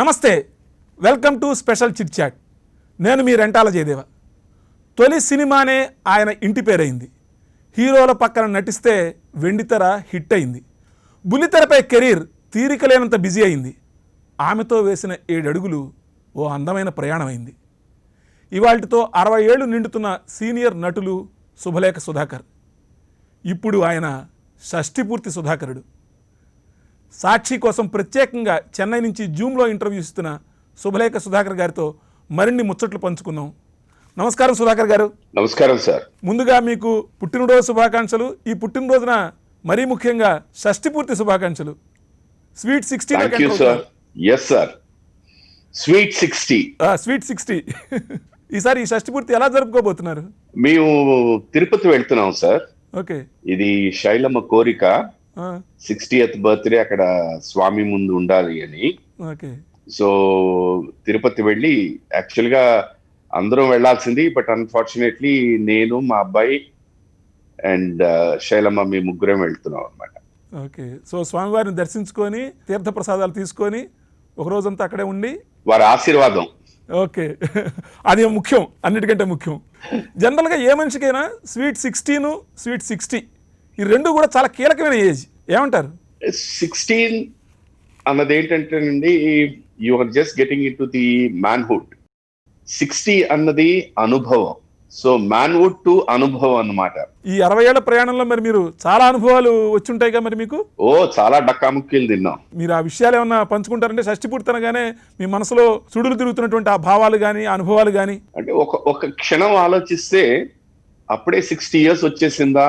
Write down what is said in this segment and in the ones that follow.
నమస్తే, welcome to special chit chat. నేను మీ రెంటాల జయదేవ. తొలి సినిమానే ఆయన ఇంటి పేరైంది. హీరోల పక్కన నటిస్తే వెండితెర హిట్ అయింది. బుల్లితెరపై కెరీర్ తీరికలేనంత బిజీ అయింది. ఆమెతో వేసిన 7 అడుగులు ఓ అందమైన ప్రయాణమైంది. ఇవాళ్టితో 60 ఏళ్లు నిండుతున్న సీనియర్ నటులు శుభలేఖ సుధాకర్. ఇప్పుడు ఆయన షష్ఠిపూర్తి సుధాకరుడు. సాక్షి కోసం ప్రత్యేకంగా చెన్నై నుంచి జూమ్లో ఇంటర్వ్యూ ఇస్తున్న శుభలేఖ సుధాకర్ గారితో మరిన్ని ముచ్చట్లు పంచుకుందాం. నమస్కారం సుధాకర్ గారు. నమస్కారం సార్. ముందుగా మీకు పుట్టినరోజు శుభాకాంక్షలు. ఈ పుట్టినరోజున మరీ ముఖ్యంగా షష్ఠిపూర్తి శుభాకాంక్షలు. స్వీట్ 60 ఈసారి ఈ షష్ఠిపూర్తి ఎలా జరుపుకోబోతున్నారు? మేము తిరుపతి వెళ్తున్నాం సార్. ఓకే. ఇది శైలమ్మ కోరిక. 60th బర్త్డే అక్కడ స్వామి ముందు ఉండాలి అని. ఓకే. సో తిరుపతి వెళ్ళి యాక్చువల్ గా అందరం వెళ్లాల్సింది, బట్ అన్ఫార్చునేట్లీ నేను, మా అబ్బాయి అండ్ శైలమ్మ మీ ముగ్గురం వెళ్తున్నాం అనమాట. ఓకే. సో స్వామివారిని దర్శించుకొని తీర్థ ప్రసాదాలు తీసుకొని ఒక రోజంతా అక్కడే ఉండి వారి ఆశీర్వాదం. ఓకే. అది ముఖ్యం, అన్నిటికంటే ముఖ్యం. జనరల్గా ఏ మనిషికైనా స్వీట్ 16, స్వీట్ 60 ఈ రెండు కూడా చాలా కీలకమైన ఏజ్. ఏమంటారు? 16 అన్నది ఏంటంటేనండి, you are just getting into the manhood. 60 అన్నది అనుభవం. సో మ్యాన్హుడ్ టు అనుభవం అన్నమాట. ఈ 60 ఏళ్ల ప్రయాణంలో మరి మీరు చాలా అనుభవాలు వచ్చుంటాయిగా మరి మీకు? చాలా డక్కాముక్కీలు తిన్నాం. మీరు ఆ విషయాలు ఏమన్నా పంచుకుంటారంటే షష్ఠిపూర్తి అనగానే మీ మనసులో సుడులు తిరుగుతున్నటువంటి ఆ భావాలు కానీ అనుభవాలు కానీ? అంటే ఒక క్షణం ఆలోచిస్తే అప్పుడే 60 years వచ్చేసిందా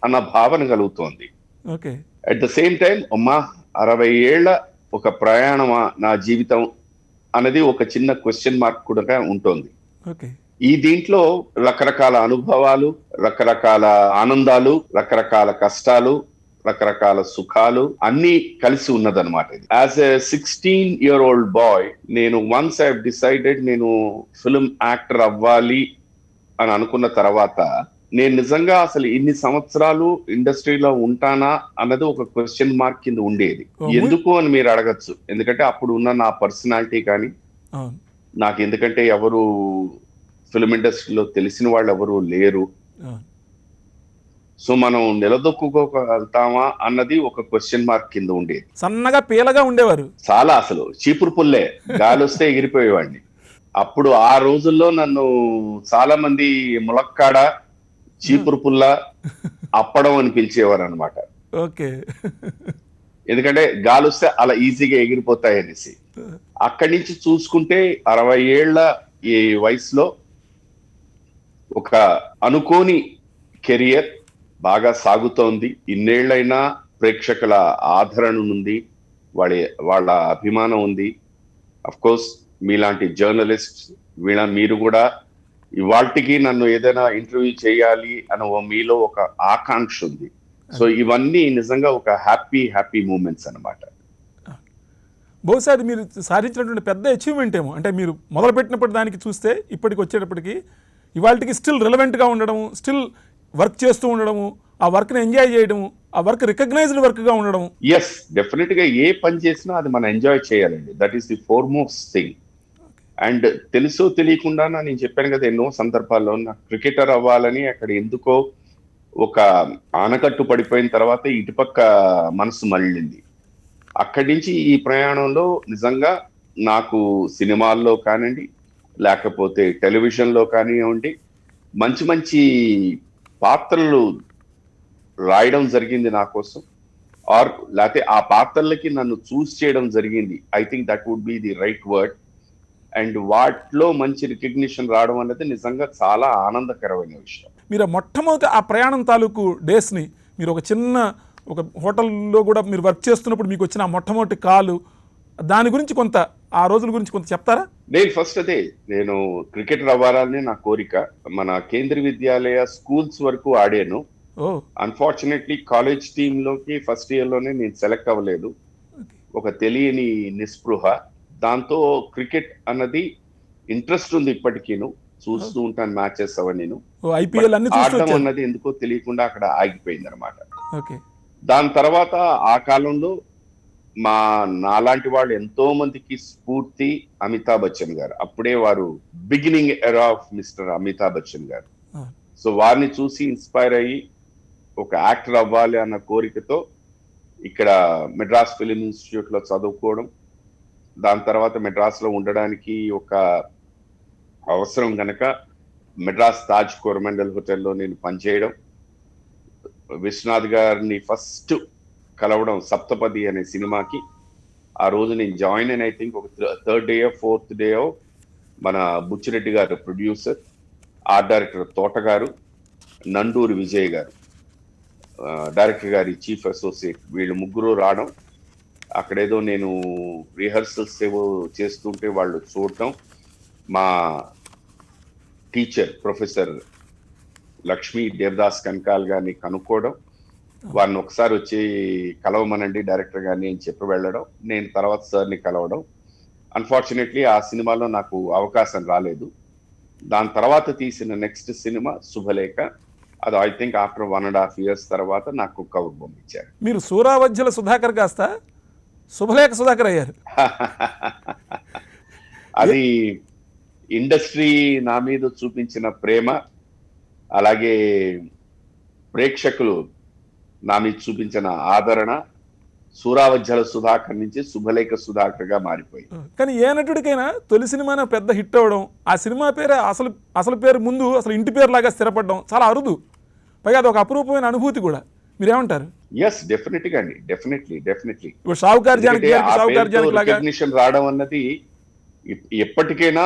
అన్న భావన కలుగుతోంది. Okay. At the same time అమ్మా 60 ఏళ్ల ఒక ప్రయాణమా నా జీవితం అనేది ఒక చిన్న క్వశ్చన్ మార్క్ కూడా ఉంటుంది. ఓకే. ఈ దీంట్లో రకరకాల అనుభవాలు, రకరకాల ఆనందాలు, రకరకాల కష్టాలు, రకరకాల సుఖాలు అన్ని కలిసి ఉన్నదన్నమాట. ఇది యాజ్ ఎ 16-year-old బాయ్ నేను వన్స్ ఐ డిసైడెడ్ నేను ఫిల్మ్ యాక్టర్ అవ్వాలి అని అనుకున్న తర్వాత నేను నిజంగా అసలు ఇన్ని సంవత్సరాలు ఇండస్ట్రీలో ఉంటానా అన్నది ఒక క్వశ్చన్ మార్క్ కింద ఉండేది. ఎందుకు అని మీరు అడగచ్చు. ఎందుకంటే అప్పుడు ఉన్న నా పర్సనాలిటీ కానీ నాకు, ఎందుకంటే ఎవరు ఫిల్మ్ ఇండస్ట్రీలో తెలిసిన వాళ్ళు ఎవరు లేరు. సో మనం నిలదొక్కుకోగలుగుతామా అన్నది ఒక క్వశ్చన్ మార్క్ కింద ఉండేది. సన్నగా పీలగా ఉండేవారు చాలా, అసలు చీపురు పుల్లే, గాలి వస్తే ఎగిరిపోయేవాడిని. అప్పుడు ఆ రోజుల్లో నన్ను చాలా మంది ములక్కాడ, చీపురు పుల్ల, అప్పడం అని పిలిచేవారు అనమాట. ఓకే. ఎందుకంటే గాలి వస్తే అలా ఈజీగా ఎగిరిపోతాయి అనేసి. అక్కడి నుంచి చూసుకుంటే 60 ఏళ్ల ఈ వయసులో ఒక అనుకోని కెరియర్ బాగా సాగుతోంది. ఇన్నేళ్లైనా ప్రేక్షకుల ఆదరణ ఉంది, వాళ్ళ అభిమానం ఉంది. అఫ్ కోర్స్ మీలాంటి జర్నలిస్ట్ మీరు కూడా ఇవాళకి నన్ను ఏదైనా ఇంటర్వ్యూ చేయాలి అని మీలో ఒక ఆకాంక్ష ఉంది. సో ఇవన్నీ నిజంగా ఒక హ్యాపీ మూమెంట్స్ అన్నమాట. బహుశా అది మీరు సాధించినటువంటి పెద్ద అచీవ్మెంట్ ఏమో. అంటే మీరు మొదలుపెట్టినప్పటి దానికి చూస్తే ఇప్పటికి వచ్చేటప్పటికి ఇవాళకి స్టిల్ రిలవెంట్గా ఉండడము, స్టిల్ వర్క్ చేస్తూ ఉండడము, ఆ వర్క్ని ఎంజాయ్ చేయడము, ఆ వర్క్ రికగ్నైజ్డ్ వర్క్గా ఉండడము. ఎస్, డెఫినెట్గా ఏ పని చేసినా అది మనం ఎంజాయ్ చేయాలండి. That is the foremost thing. And తెలుసో తెలియకుండా నేను చెప్పాను కదా, ఎన్నో సందర్భాల్లో నాకు క్రికెటర్ అవ్వాలని అక్కడ ఎందుకో ఒక ఆనకట్టు పడిపోయిన తర్వాత ఇటుపక్క మనసు మళ్ళింది. అక్కడి నుంచి ఈ ప్రయాణంలో నిజంగా నాకు సినిమాల్లో కానివ్వండి, లేకపోతే టెలివిజన్లో కానివ్వండి, మంచి పాత్రలు రాయడం జరిగింది నా కోసం. లేకపోతే ఆ పాత్రలకి నన్ను చూస్ చేయడం జరిగింది. I think that would be the right word. And వాటిలో మంచి రికగ్నిషన్ రావడం అనేది నిజంగా చాలా ఆనందకరమైన విషయం. మీరు మొట్టమొదటి ఆ ప్రయాణం తాలూకు డేస్ని మీరు ఒక హోటల్లో కూడా మీరు వర్క్ చేస్తున్నప్పుడు మీకు వచ్చిన మొట్టమొదటి కాలు, దాని గురించి కొంత, ఆ రోజుల గురించి కొంత చెప్తారా? నేను క్రికెటర్ అవ్వాలని నా కోరిక. మన కేంద్రీయ విద్యాలయ స్కూల్స్ వరకు ఆడాను. అన్ఫార్చునేట్లీ కాలేజ్ టీంలోకి ఫస్ట్ ఇయర్లోనే నేను సెలెక్ట్ అవ్వలేదు. ఒక తెలియని నిస్పృహ. దాంతో క్రికెట్ అన్నది ఇంట్రెస్ట్ ఉంది, ఇప్పటికీను చూస్తూ ఉంటాను మ్యాచెస్ అవన్నీ. ఆడడం అన్నది ఎందుకో తెలియకుండా అక్కడ ఆగిపోయింది అనమాట. దాని తర్వాత ఆ కాలంలో నాలాంటి వాళ్ళు ఎంతో మందికి స్ఫూర్తి అమితాబ్ బచ్చన్ గారు. అప్పుడే వారు beginning era of mister Amitabh Bachchan గారు. సో వారిని చూసి ఇన్స్పైర్ అయ్యి ఒక యాక్టర్ అవ్వాలి అన్న కోరికతో ఇక్కడ మెడ్రాస్ ఫిలిం ఇన్స్టిట్యూట్ లో చదువుకోవడం, దాని తర్వాత మెడ్రాస్ లో ఉండడానికి ఒక అవసరం గనక మెడ్రాస్ తాజ్ కోరమండల్ హోటల్లో నేను పనిచేయడం, విశ్వనాథ్ గారిని ఫస్ట్ కలవడం సప్తపది అనే సినిమాకి. ఆ రోజు నేను జాయిన్ అయిన ఐ థింక్ ఒక థర్డ్ డే ఫోర్త్ డే మన బుచ్చిరెడ్డి గారు ప్రొడ్యూసర్, ఆర్ట్ డైరెక్టర్ తోట గారు, నండూరి విజయ్ గారు డైరెక్టర్ గారి చీఫ్ అసోసియేట్, వీళ్ళు ముగ్గురు రావడం, అక్కడేదో నేను రిహర్సల్స్ ఏవో చేస్తుంటే వాళ్ళు చూడటం, మా టీచర్ ప్రొఫెసర్ లక్ష్మీ దేవదాస్ కనకాల్ గారిని కనుక్కోవడం, వారిని ఒకసారి వచ్చి కలవమనండి డైరెక్టర్ గారిని అని చెప్పి వెళ్ళడం, నేను తర్వాత సార్ని కలవడం. అన్ఫార్చునేట్లీ ఆ సినిమాలో నాకు అవకాశం రాలేదు. దాని తర్వాత తీసిన నెక్స్ట్ సినిమా శుభలేఖ, అది ఐ థింక్ ఆఫ్టర్ 1.5 years తర్వాత నాకు కవర్ పంపించారు. మీరు సూరావజ్జల సుధాకర్ కాస్త శుభలేఖ సుధాకర్ అయ్యారు. అది ఇండస్ట్రీ నా మీద చూపించిన ప్రేమ, అలాగే ప్రేక్షకులు నా మీద చూపించిన ఆదరణ సూరావజ్జల సుధాకర్ నుంచి శుభలేఖ సుధాకర్ గా మారిపోయి. కానీ ఏ నటుడికైనా తొలి సినిమానే పెద్ద హిట్ అవ్వడం, ఆ సినిమా పేరే అసలు పేరు ముందు అసలు ఇంటి పేరు లాగా స్థిరపడడం చాలా అరుదు. పైగా అది ఒక అపురూపమైన అనుభూతి కూడా. మీరేమంటారు? ఎస్, డెఫినెట్గా అండి, డెఫినెట్లీ. ఇప్పుడు షావుకార్ జానకి లాగా రికగ్నిషన్ రావడం అన్నది ఎప్పటికైనా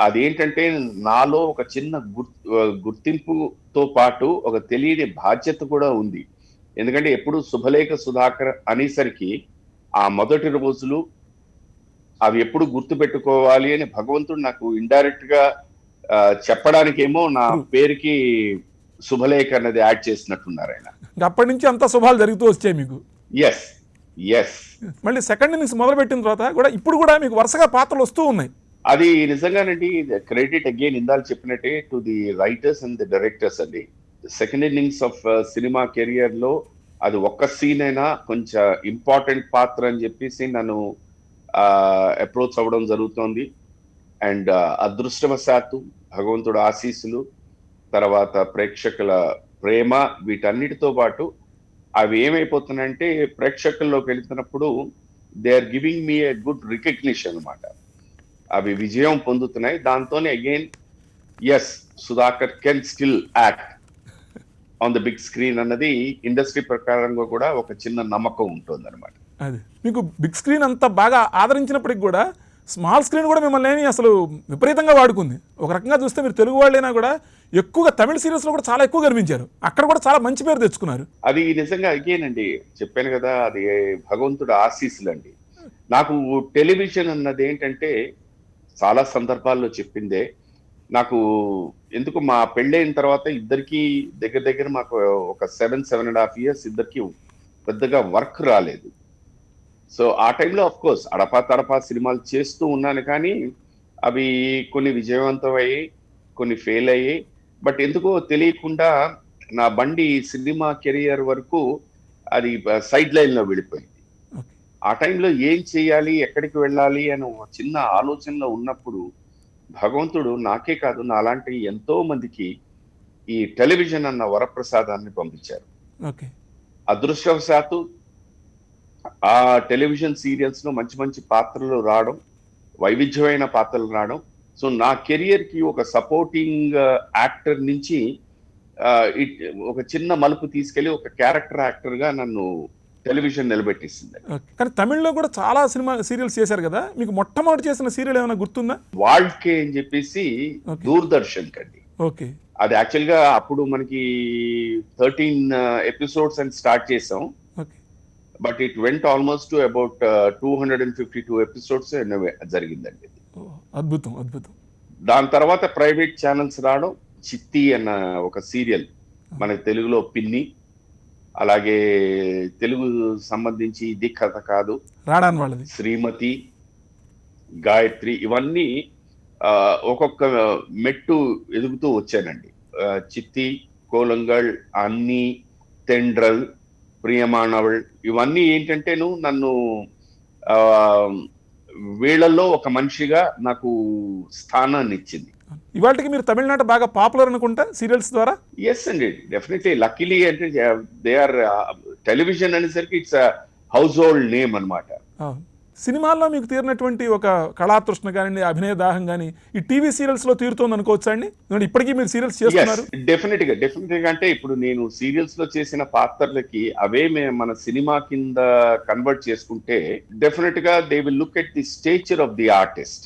అదేంటంటే నాలో ఒక చిన్న గుర్తింపుతో పాటు ఒక తెలియని బాధ్యత కూడా ఉంది. ఎందుకంటే ఎప్పుడు శుభలేఖ సుధాకర్ అనేసరికి ఆ మొదటి రోజులు అవి ఎప్పుడు గుర్తు పెట్టుకోవాలి అని భగవంతుడు నాకు ఇండైరెక్ట్ గా చెప్పడానికేమో నా పేరుకి శుభలేఖ అన్నది యాడ్ చేసినట్టున్నారు ఆయన. అప్పటి నుంచి అంతా శుభాలు జరుగుతూ వచ్చాయి మీకు. Yes yes. మళ్ళీ సెకండ్ ఇన్నింగ్స్ మొదలు పెట్టిన తర్వాత కూడా ఇప్పుడు కూడా మీకు వరుసగా పాత్రలు వస్తూ ఉన్నాయి. అది నిజంగానండి, క్రెడిట్ అగైన్ ఇందాక చెప్పినట్టే to the writers and the directors అండి. Second innings of cinema career లో అది ఒక్క సీన్ అయినా కొంచెం ఇంపార్టెంట్ పాత్ర అని చెప్పేసి నన్ను అప్రోచ్ అవ్వడం జరుగుతోంది. అండ్ అదృష్టవశాత్తు భగవంతుడు ఆశీస్సులు, తర్వాత ప్రేక్షకుల ప్రేమ, వీటన్నిటితో పాటు అవి ఏమైపోతున్నాయంటే ప్రేక్షకుల్లోకి వెళ్తున్నప్పుడు they are giving me a good recognition అనమాట. అవి విజయం పొందుతున్నాయి. దాంతోనే again yes, Sudhakar can still act on the big screen అన్నది ఇండస్ట్రీ ప్రకారంగా కూడా ఒక చిన్న నమ్మకం ఉంటుంది అనమాట. అది మీకు బిగ్ స్క్రీన్ అంత బాగా ఆదరించినప్పటికి కూడా స్మాల్ స్క్రీన్ కూడా మిమ్మల్ని అసలు విపరీతంగా వాడుకుంది. ఒక రకంగా చూస్తే మీరు తెలుగు వాళ్ళైనా కూడా ఎక్కువగా తమిళ సీరియల్స్ లో కూడా చాలా ఎక్కువ కనిపించారు. అక్కడ కూడా చాలా మంచి పేరు తెచ్చుకున్నారు. అది నిజంగా అగైన్ అండి, చెప్పాను కదా, అది భగవంతుడు ఆశీస్సులు అండి. నాకు టెలివిజన్ అన్నది ఏంటంటే చాలా సందర్భాల్లో చెప్పిందే, నాకు ఎందుకు మా పెళ్ళైన తర్వాత ఇద్దరికి దగ్గర మాకు ఒక 7.5 years ఇద్దరికి పెద్దగా వర్క్ రాలేదు. సో ఆ టైంలో ఆఫ్ కోర్స్ అడపా తడపా సినిమాలు చేస్తూ ఉన్నాను, కానీ అవి కొన్ని విజయవంతం అయ్యాయి, కొన్ని ఫెయిల్ అయ్యాయి. బట్ ఎందుకో తెలియకుండా నా బండి సినిమా కెరియర్ వరకు అది సైడ్ లైన్ లో వెళ్ళిపోయింది. ఆ టైంలో ఏం చేయాలి, ఎక్కడికి వెళ్ళాలి అని ఒక చిన్న ఆలోచనలో ఉన్నప్పుడు భగవంతుడు నాకే కాదు నాలాంటి ఎంతో మందికి ఈ టెలివిజన్ అన్న వరప్రసాదాన్ని పంపించారు. అదృష్టవశాత్తు ఆ టెలివిజన్ సీరియల్స్ లో మంచి మంచి పాత్రలు రావడం, వైవిధ్యమైన పాత్రలు రావడం. సో నా కెరియర్ కి ఒక సపోర్టింగ్ యాక్టర్ నుంచి ఒక చిన్న మలుపు తీసుకెళ్లి ఒక క్యారెక్టర్ యాక్టర్ గా నన్ను టెలివిజన్ నిలబెట్టిస్తుంది. కానీ తమిళ్లో కూడా చాలా సీరియల్స్ చేశారు కదా, మీకు మొట్టమొదటి చేసిన సీరియల్ ఏమైనా గుర్తుందా? వాల్కే అని చెప్పేసి దూరదర్శన్ కండి. ఓకే. అది యాక్చువల్ గా అప్పుడు మనకి 13 episodes అని స్టార్ట్ చేసాం. But it went almost to about 252 episodes జరిగిందండి. అద్భుతం అద్భుతం. దాని తర్వాత ప్రైవేట్ ఛానల్స్ రావడం, చిత్తి అన్న ఒక సీరియల్ మనకి తెలుగులో పిన్ని, అలాగే తెలుగు సంబంధించి ఇది కథ కాదు, రాడాన్ వాళ్ళది, శ్రీమతి, గాయత్రి, ఇవన్నీ ఒక్కొక్క మెట్టు ఎదుగుతూ వచ్చానండి. చిత్తి, కోలంగల్, అన్ని, తెండ్రల్, ప్రియమానవళ్ ఇవన్నీ ఏంటంటేను నన్ను ఆ, వీళ్ళల్లో ఒక మనిషిగా నాకు స్థానాన్ని ఇచ్చింది. ఇవాళకి మీరు తమిళనాడు బాగా పాపులర్ అనుకుంటా సీరియల్స్ ద్వారా. ఎస్ అండి, డెఫినెట్లీ లక్కీలీ అంటే దే ఆర్ టెలివిజన్ అనేసరికి ఇట్స్ హౌస్ హోల్డ్ నేమ్ అనమాట. సినిమాల్లో మీకు తీరినటువంటి ఒక కళాతృష్ణ కానీ అభినయ దాహం కానీ ఈ టీవీ సీరియల్స్లో తీరుతోంది అనుకోవచ్చా అండి? ఎందుకంటే ఇప్పటికీ మీరు సీరియల్స్ చేస్తున్నారు. డెఫినెట్ గా అంటే ఇప్పుడు నేను సీరియల్స్ లో చేసిన పాత్రలకి అవే మన సినిమా కింద కన్వర్ట్ చేసుకుంటే డెఫినెట్ గా they will look at the stature of the artist,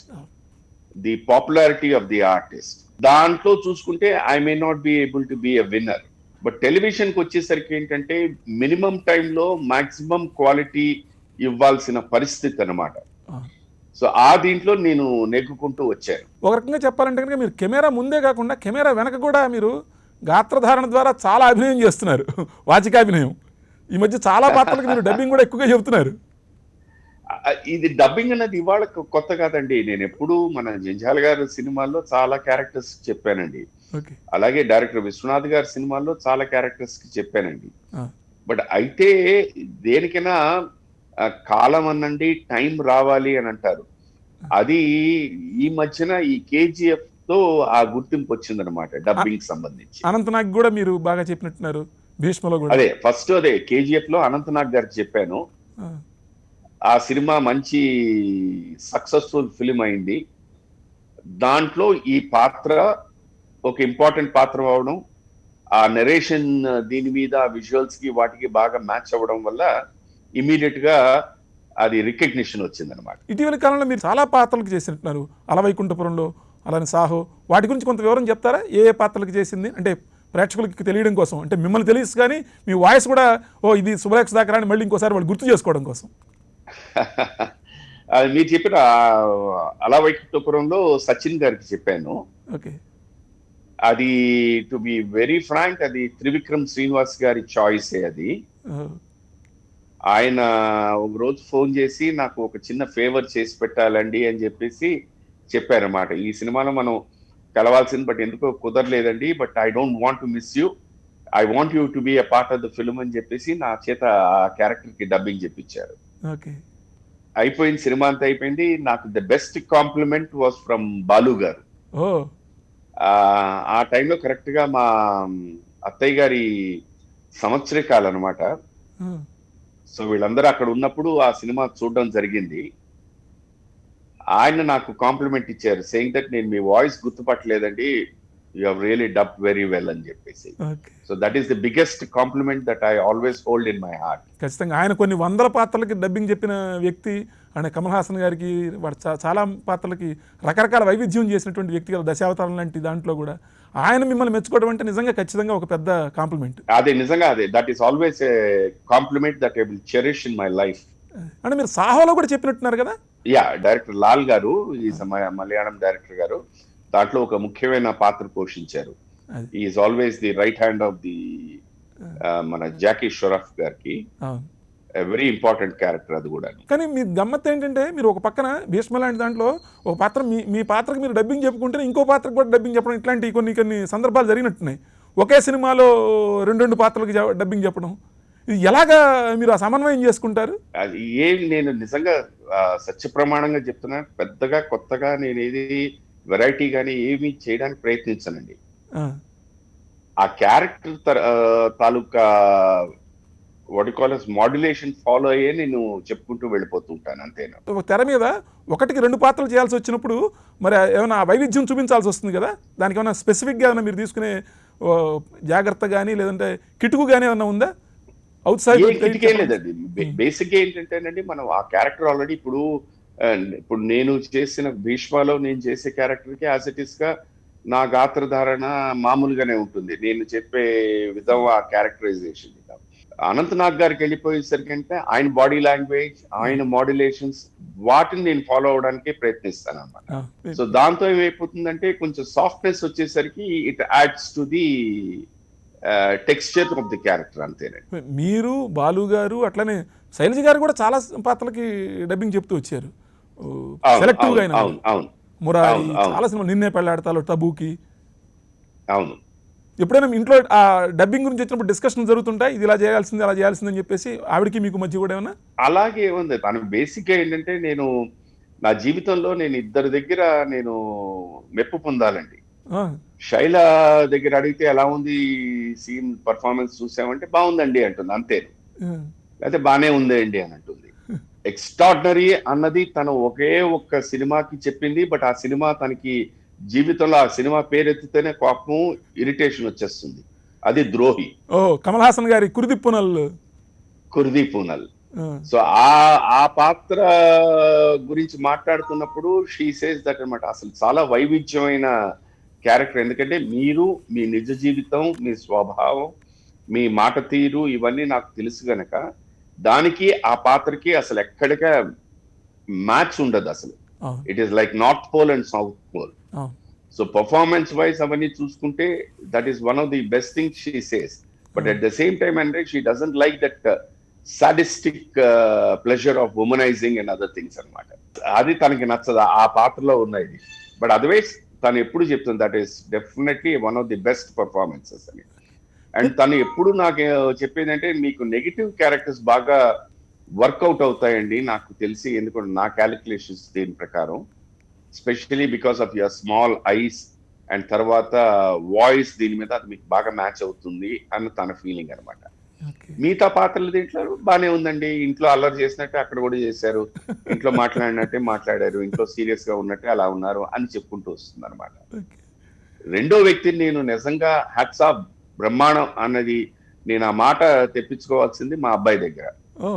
the popularity of the artist. దాంట్లో చూసుకుంటే I may not be able to be a winner, but television కి వచ్చేసరికి ఏంటంటే మినిమం టైంలో మాక్సిమం క్వాలిటీ ఇవ్వాల్సిన పరిస్థితి అన్నమాట. సో ఆ దీంట్లో నేను నెగ్గుకుంటూ వచ్చాను. ఒక రకంగా చెప్పాలంటే కనుక మీరు కెమెరా ముందే కాకుండా కెమెరా వెనక కూడా మీరు గాత్రధారణ ద్వారా చాలా అభినయం చేస్తున్నారు, వాచికాభినయం. ఈ మధ్య చాలా పాత్రలకు మీరు డబ్బింగ్ కూడా ఎక్కువగా చెబుతున్నారు. ఇది డబ్బింగ్ అనేది ఇవాళ కొత్త కాదండి. నేను ఎప్పుడు మన జంజాల గారి సినిమాల్లో చాలా క్యారెక్టర్స్ చెప్పానండి, అలాగే డైరెక్టర్ విశ్వనాథ్ గారి సినిమాల్లో చాలా క్యారెక్టర్స్ కి చెప్పానండి. బట్ అయితే దేనికైనా కాలం అనండి, టైం రావాలి అని అంటారు. అది ఈ మధ్యన ఈ KGF తో ఆ గుర్తింపు వచ్చిందనమాట డబ్బింగ్ సంబంధించి. అనంతనాగ్ కూడా మీరు బాగా చెప్పినట్టున్నారు భీష్మలో కూడా. అదే ఫస్ట్ KGF లో అనంతనాగ్ గారికి చెప్పాను. ఆ సినిమా మంచి సక్సెస్ఫుల్ ఫిలిం అయింది. దాంట్లో ఈ పాత్ర ఒక ఇంపార్టెంట్ పాత్ర అవడం, ఆ నెరేషన్ దీని మీద విజువల్స్ కి వాటికి బాగా మ్యాచ్ అవ్వడం వల్ల ఇమీడియట్ గా అది రికగ్నిషన్ వచ్చిందనమాట. ఇటీవల కాలంలో మీరు చాలా పాత్రలకు చేసినట్టున్నారు, అలవైకుంఠపురంలో, అలానే సాహో. వాటి గురించి కొంత వివరం చెప్తారా? ఏ ఏ పాత్రలకు చేసింది అంటే ప్రేక్షకులకి తెలియడం కోసం, అంటే మిమ్మల్ని తెలుసు కానీ మీ వాయిస్ కూడా ఇది శుభలేఖ దాకా అని మళ్ళీ ఇంకోసారి వాళ్ళు గుర్తు చేసుకోవడం కోసం. అది మీరు చెప్పిన అలవైకుంఠపురంలో సచిన్ గారికి చెప్పాను. ఓకే. అది టు బి వెరీ ఫ్రాంక్ అది త్రివిక్రమ్ శ్రీనివాస్ గారి చాయిసే. అది ఆయన ఒక రోజు ఫోన్ చేసి నాకు ఒక చిన్న ఫేవర్ చేసి పెట్టాలండి అని చెప్పేసి చెప్పారన్నమాట. ఈ సినిమాలో మనం కలవాల్సింది, బట్ ఎందుకో కుదరలేదండి, but I don't want to miss you, I want you to be a part of the film అని చెప్పేసి నా చేత ఆ క్యారెక్టర్ కి డబ్బింగ్ చెప్పించారు. అయిపోయింది, సినిమా అంతా అయిపోయింది. నాకు the best compliment was from Balu గారు. ఆ టైంలో కరెక్ట్ గా మా అత్తయ్య గారి సంవత్సరికాలు అనమాట. సో వీళ్ళందరూ అక్కడ ఉన్నప్పుడు ఆ సినిమా చూడడం జరిగింది. ఆయన నాకు కాంప్లిమెంట్ ఇచ్చారు, సేయింగ్ దట్ నేను మీ వాయిస్ గుర్తుపట్టలేదండి, you have really dub very well అని చెప్పేసి. So that is the biggest compliment that I always hold in my heart. ఖచ్చితంగా ఆయన కొన్ని వందల పాత్రలకి డబ్బింగ్ చెప్పిన వ్యక్తి. ఆయన కమల్ హాసన్ గారికి చాలా పాత్రలకి రకరకాల వైవిధ్యం చేసినటువంటి వ్యక్తి కదా, దశావతారం లాంటి దాంట్లో కూడా. ఆయన మిమ్మల్ని మెచ్చుకోవడం అంటే నిజంగా ఖచ్చితంగా ఒక పెద్ద కాంప్లిమెంట్. అదే నిజంగా అదే, that is always a compliment that I will cherish in my life. అంటే మీరు సాహోలో కూడా చెప్పినట్టున్నారు కదా. యా, డైరెక్టర్ లాల్ గారు, ఈజ్ మలయాళం డైరెక్టర్ గారు, దాంట్లో ఒక ముఖ్యమైన పాత్ర పోషించారు. Is always the right hand of the మన జాకీ షరఫ్ గారికి. వెరీ ఇంపార్టెంట్ క్యారెక్టర్ అది కూడా. కానీ మీ గమ్మత్ ఏంటంటే మీరు ఒక పక్కన భీష్మ లాంటి దాంట్లో ఒక పాత్ర మీ పాత్రకి మీరు డబ్బింగ్ చెప్పుకుంటే ఇంకో పాత్రకు కూడా డబ్బింగ్ చెప్పడం, ఇట్లాంటి కొన్ని సందర్భాలు జరిగినట్టున్నాయి. ఒకే సినిమాలో రెండు పాత్రలకు డబ్బింగ్ చెప్పడం, ఇది ఎలాగా మీరు ఆ సమన్వయం చేసుకుంటారు? అది నేను నిజంగా సత్య ప్రమాణంగా చెప్తున్నాను, పెద్దగా కొత్తగా నేను ఏది వెరైటీ కానీ ఏమి చేయడానికి ప్రయత్నించానండి. ఆ క్యారెక్టర్ తాలూకా మాడ్యులేషన్ ఫాలో అయ్యే నేను చెప్పుకుంటూ వెళ్ళిపోతుంటాను అంతేనా. తెర మీద ఒకటికి రెండు పాత్రలు చేయాల్సి వచ్చినప్పుడు మరి ఏమైనా వైవిధ్యం చూపించాల్సి వస్తుంది కదా, దానికి ఏమైనా స్పెసిఫిక్గా ఏమైనా మీరు తీసుకునే జాగ్రత్త కానీ లేదంటే కిటుకు కానీ ఏమైనా ఉందా? అవుట్ సైడ్ కిటికే లేదండి. బేసిక్ గా ఏంటంటేనండి, మనం ఆ క్యారెక్టర్ ఆల్రెడీ ఇప్పుడు నేను చేసిన భీష్మలో నేను చేసే క్యారెక్టర్ కి యాజ్ ఇట్ ఈస్ గా నా గాత్రధారణ మామూలుగానే ఉంటుంది. నేను చెప్పే విధం ఆ క్యారెక్టరైజేషన్. అనంతనాగ్ గారికి వెళ్ళిపోయేసరికి అంటే ఆయన బాడీ లాంగ్వేజ్, ఆయన మాడ్యులేషన్స్, వాటిని నేను ఫాలో అవడానికి ప్రయత్నిస్తాను అన్నమాట. సో దాంతో ఏమైపోతుందంటే కొంచెం సాఫ్ట్నెస్ వచ్చేసరికి it adds to the texture of the character అంతేనండి. మీరు, బాలు గారు, అట్లనే శైలజ గారు కూడా చాలా పాత్రలకి డబ్బింగ్ చెప్తూ వచ్చారు. సెలెక్టివ్ గా మురారి, చాలా సినిమా, నిన్నే పెళ్ళాడతాలో, టబూకి. అవును. ఎప్పుడైనా ఇంట్లో ఆ డబ్బింగ్ గురించి వచ్చినప్పుడు డిస్కషన్ జరుగుతుంటాయి, ఇది ఇలా చేయాల్సింది అలా చేయాల్సింది అని చెప్పేసి ఆవిడకి మీకు మధ్య కూడా ఏమన్నా? అలాగే ఉంది. తను బేసిక్‌గా ఏంటంటే నా జీవితంలో నేను ఇద్దరి దగ్గర నేను మెప్పు పొందాలండి. ఆ, శైల దగ్గర అడిగితే ఎలా ఉంది సీన్ పర్ఫార్మెన్స్ చూసామంటే బాగుందండి అంటుంది అంతే. ఆ, లేకపోతే బానే ఉందండి అని అంటుంది. ఎక్స్ట్రాడినరీ అన్నది తను ఒకే ఒక్క సినిమాకి చెప్పింది. బట్ ఆ సినిమా తనకి జీవితంలో ఆ సినిమా పేరెత్తితేనే కోపం, ఇరిటేషన్ వచ్చేస్తుంది. అది ద్రోహి. ఓ కమల్ హాసన్ గారి కురిదిప్పునల్. కుర్దీ పూనల్. ఆ, సో ఆ పాత్ర గురించి మాట్లాడుతున్నప్పుడు షీ సేస్ దట్ అన్నమాట. అసలు చాలా వైవిధ్యమైన క్యారెక్టర్. ఎందుకంటే మీరు మీ నిజ జీవితం, మీ స్వభావం, మీ మాట తీరు ఇవన్నీ నాకు తెలుసు గనక దానికి ఆ పాత్రకి అసలు ఎక్కడికా మ్యాచ్ ఉండదు అసలు. అవును, it is like north pole and south pole. అవును. సో పర్ఫార్మెన్స్ వైజ్ అవన్నీ చూసుకుంటే that is one of the best things she says. But at the same time అంటే she doesn't like that sadistic pleasure of womanising and other things అన్నమాట. అది తనకి నచ్చదు ఆ పాత్రలో ఉన్నది. బట్ అదర్వైజ్ తను ఎప్పుడు చెప్తుంది that is definitely one of the best performances అని. అండ్ తను ఎప్పుడు నాకు చెప్పేది అంటే మీకు నెగిటివ్ క్యారెక్టర్స్ బాగా వర్కౌట్ అవుతాయండి నాకు తెలిసి, ఎందుకంటే నా క్యాలిక్యులేషన్స్ దీని ప్రకారం, especially because of your small ice and తర్వాత వాయిస్ దీని మీద అది మీకు బాగా మ్యాచ్ అవుతుంది అని తన ఫీలింగ్ అనమాట. ఓకే. మిగతా పాత్రలు దీంట్లో బానే ఉందండి. ఇంట్లో అల్లరి చేసినట్టే అక్కడ కూడా చేశారు, ఇంట్లో మాట్లాడినట్టే మాట్లాడారు, ఇంట్లో సీరియస్ గా ఉన్నట్టే అలా ఉన్నారు అని చెప్పుకుంటూ వస్తుంది అనమాట. ఓకే. రెండో వ్యక్తిని నేను నిజంగా హ్యాట్స్ ఆఫ్ బ్రహ్మాండం అన్నది నేను ఆ మాట తెప్పించుకోవాల్సింది మా అబ్బాయి దగ్గర. ఓ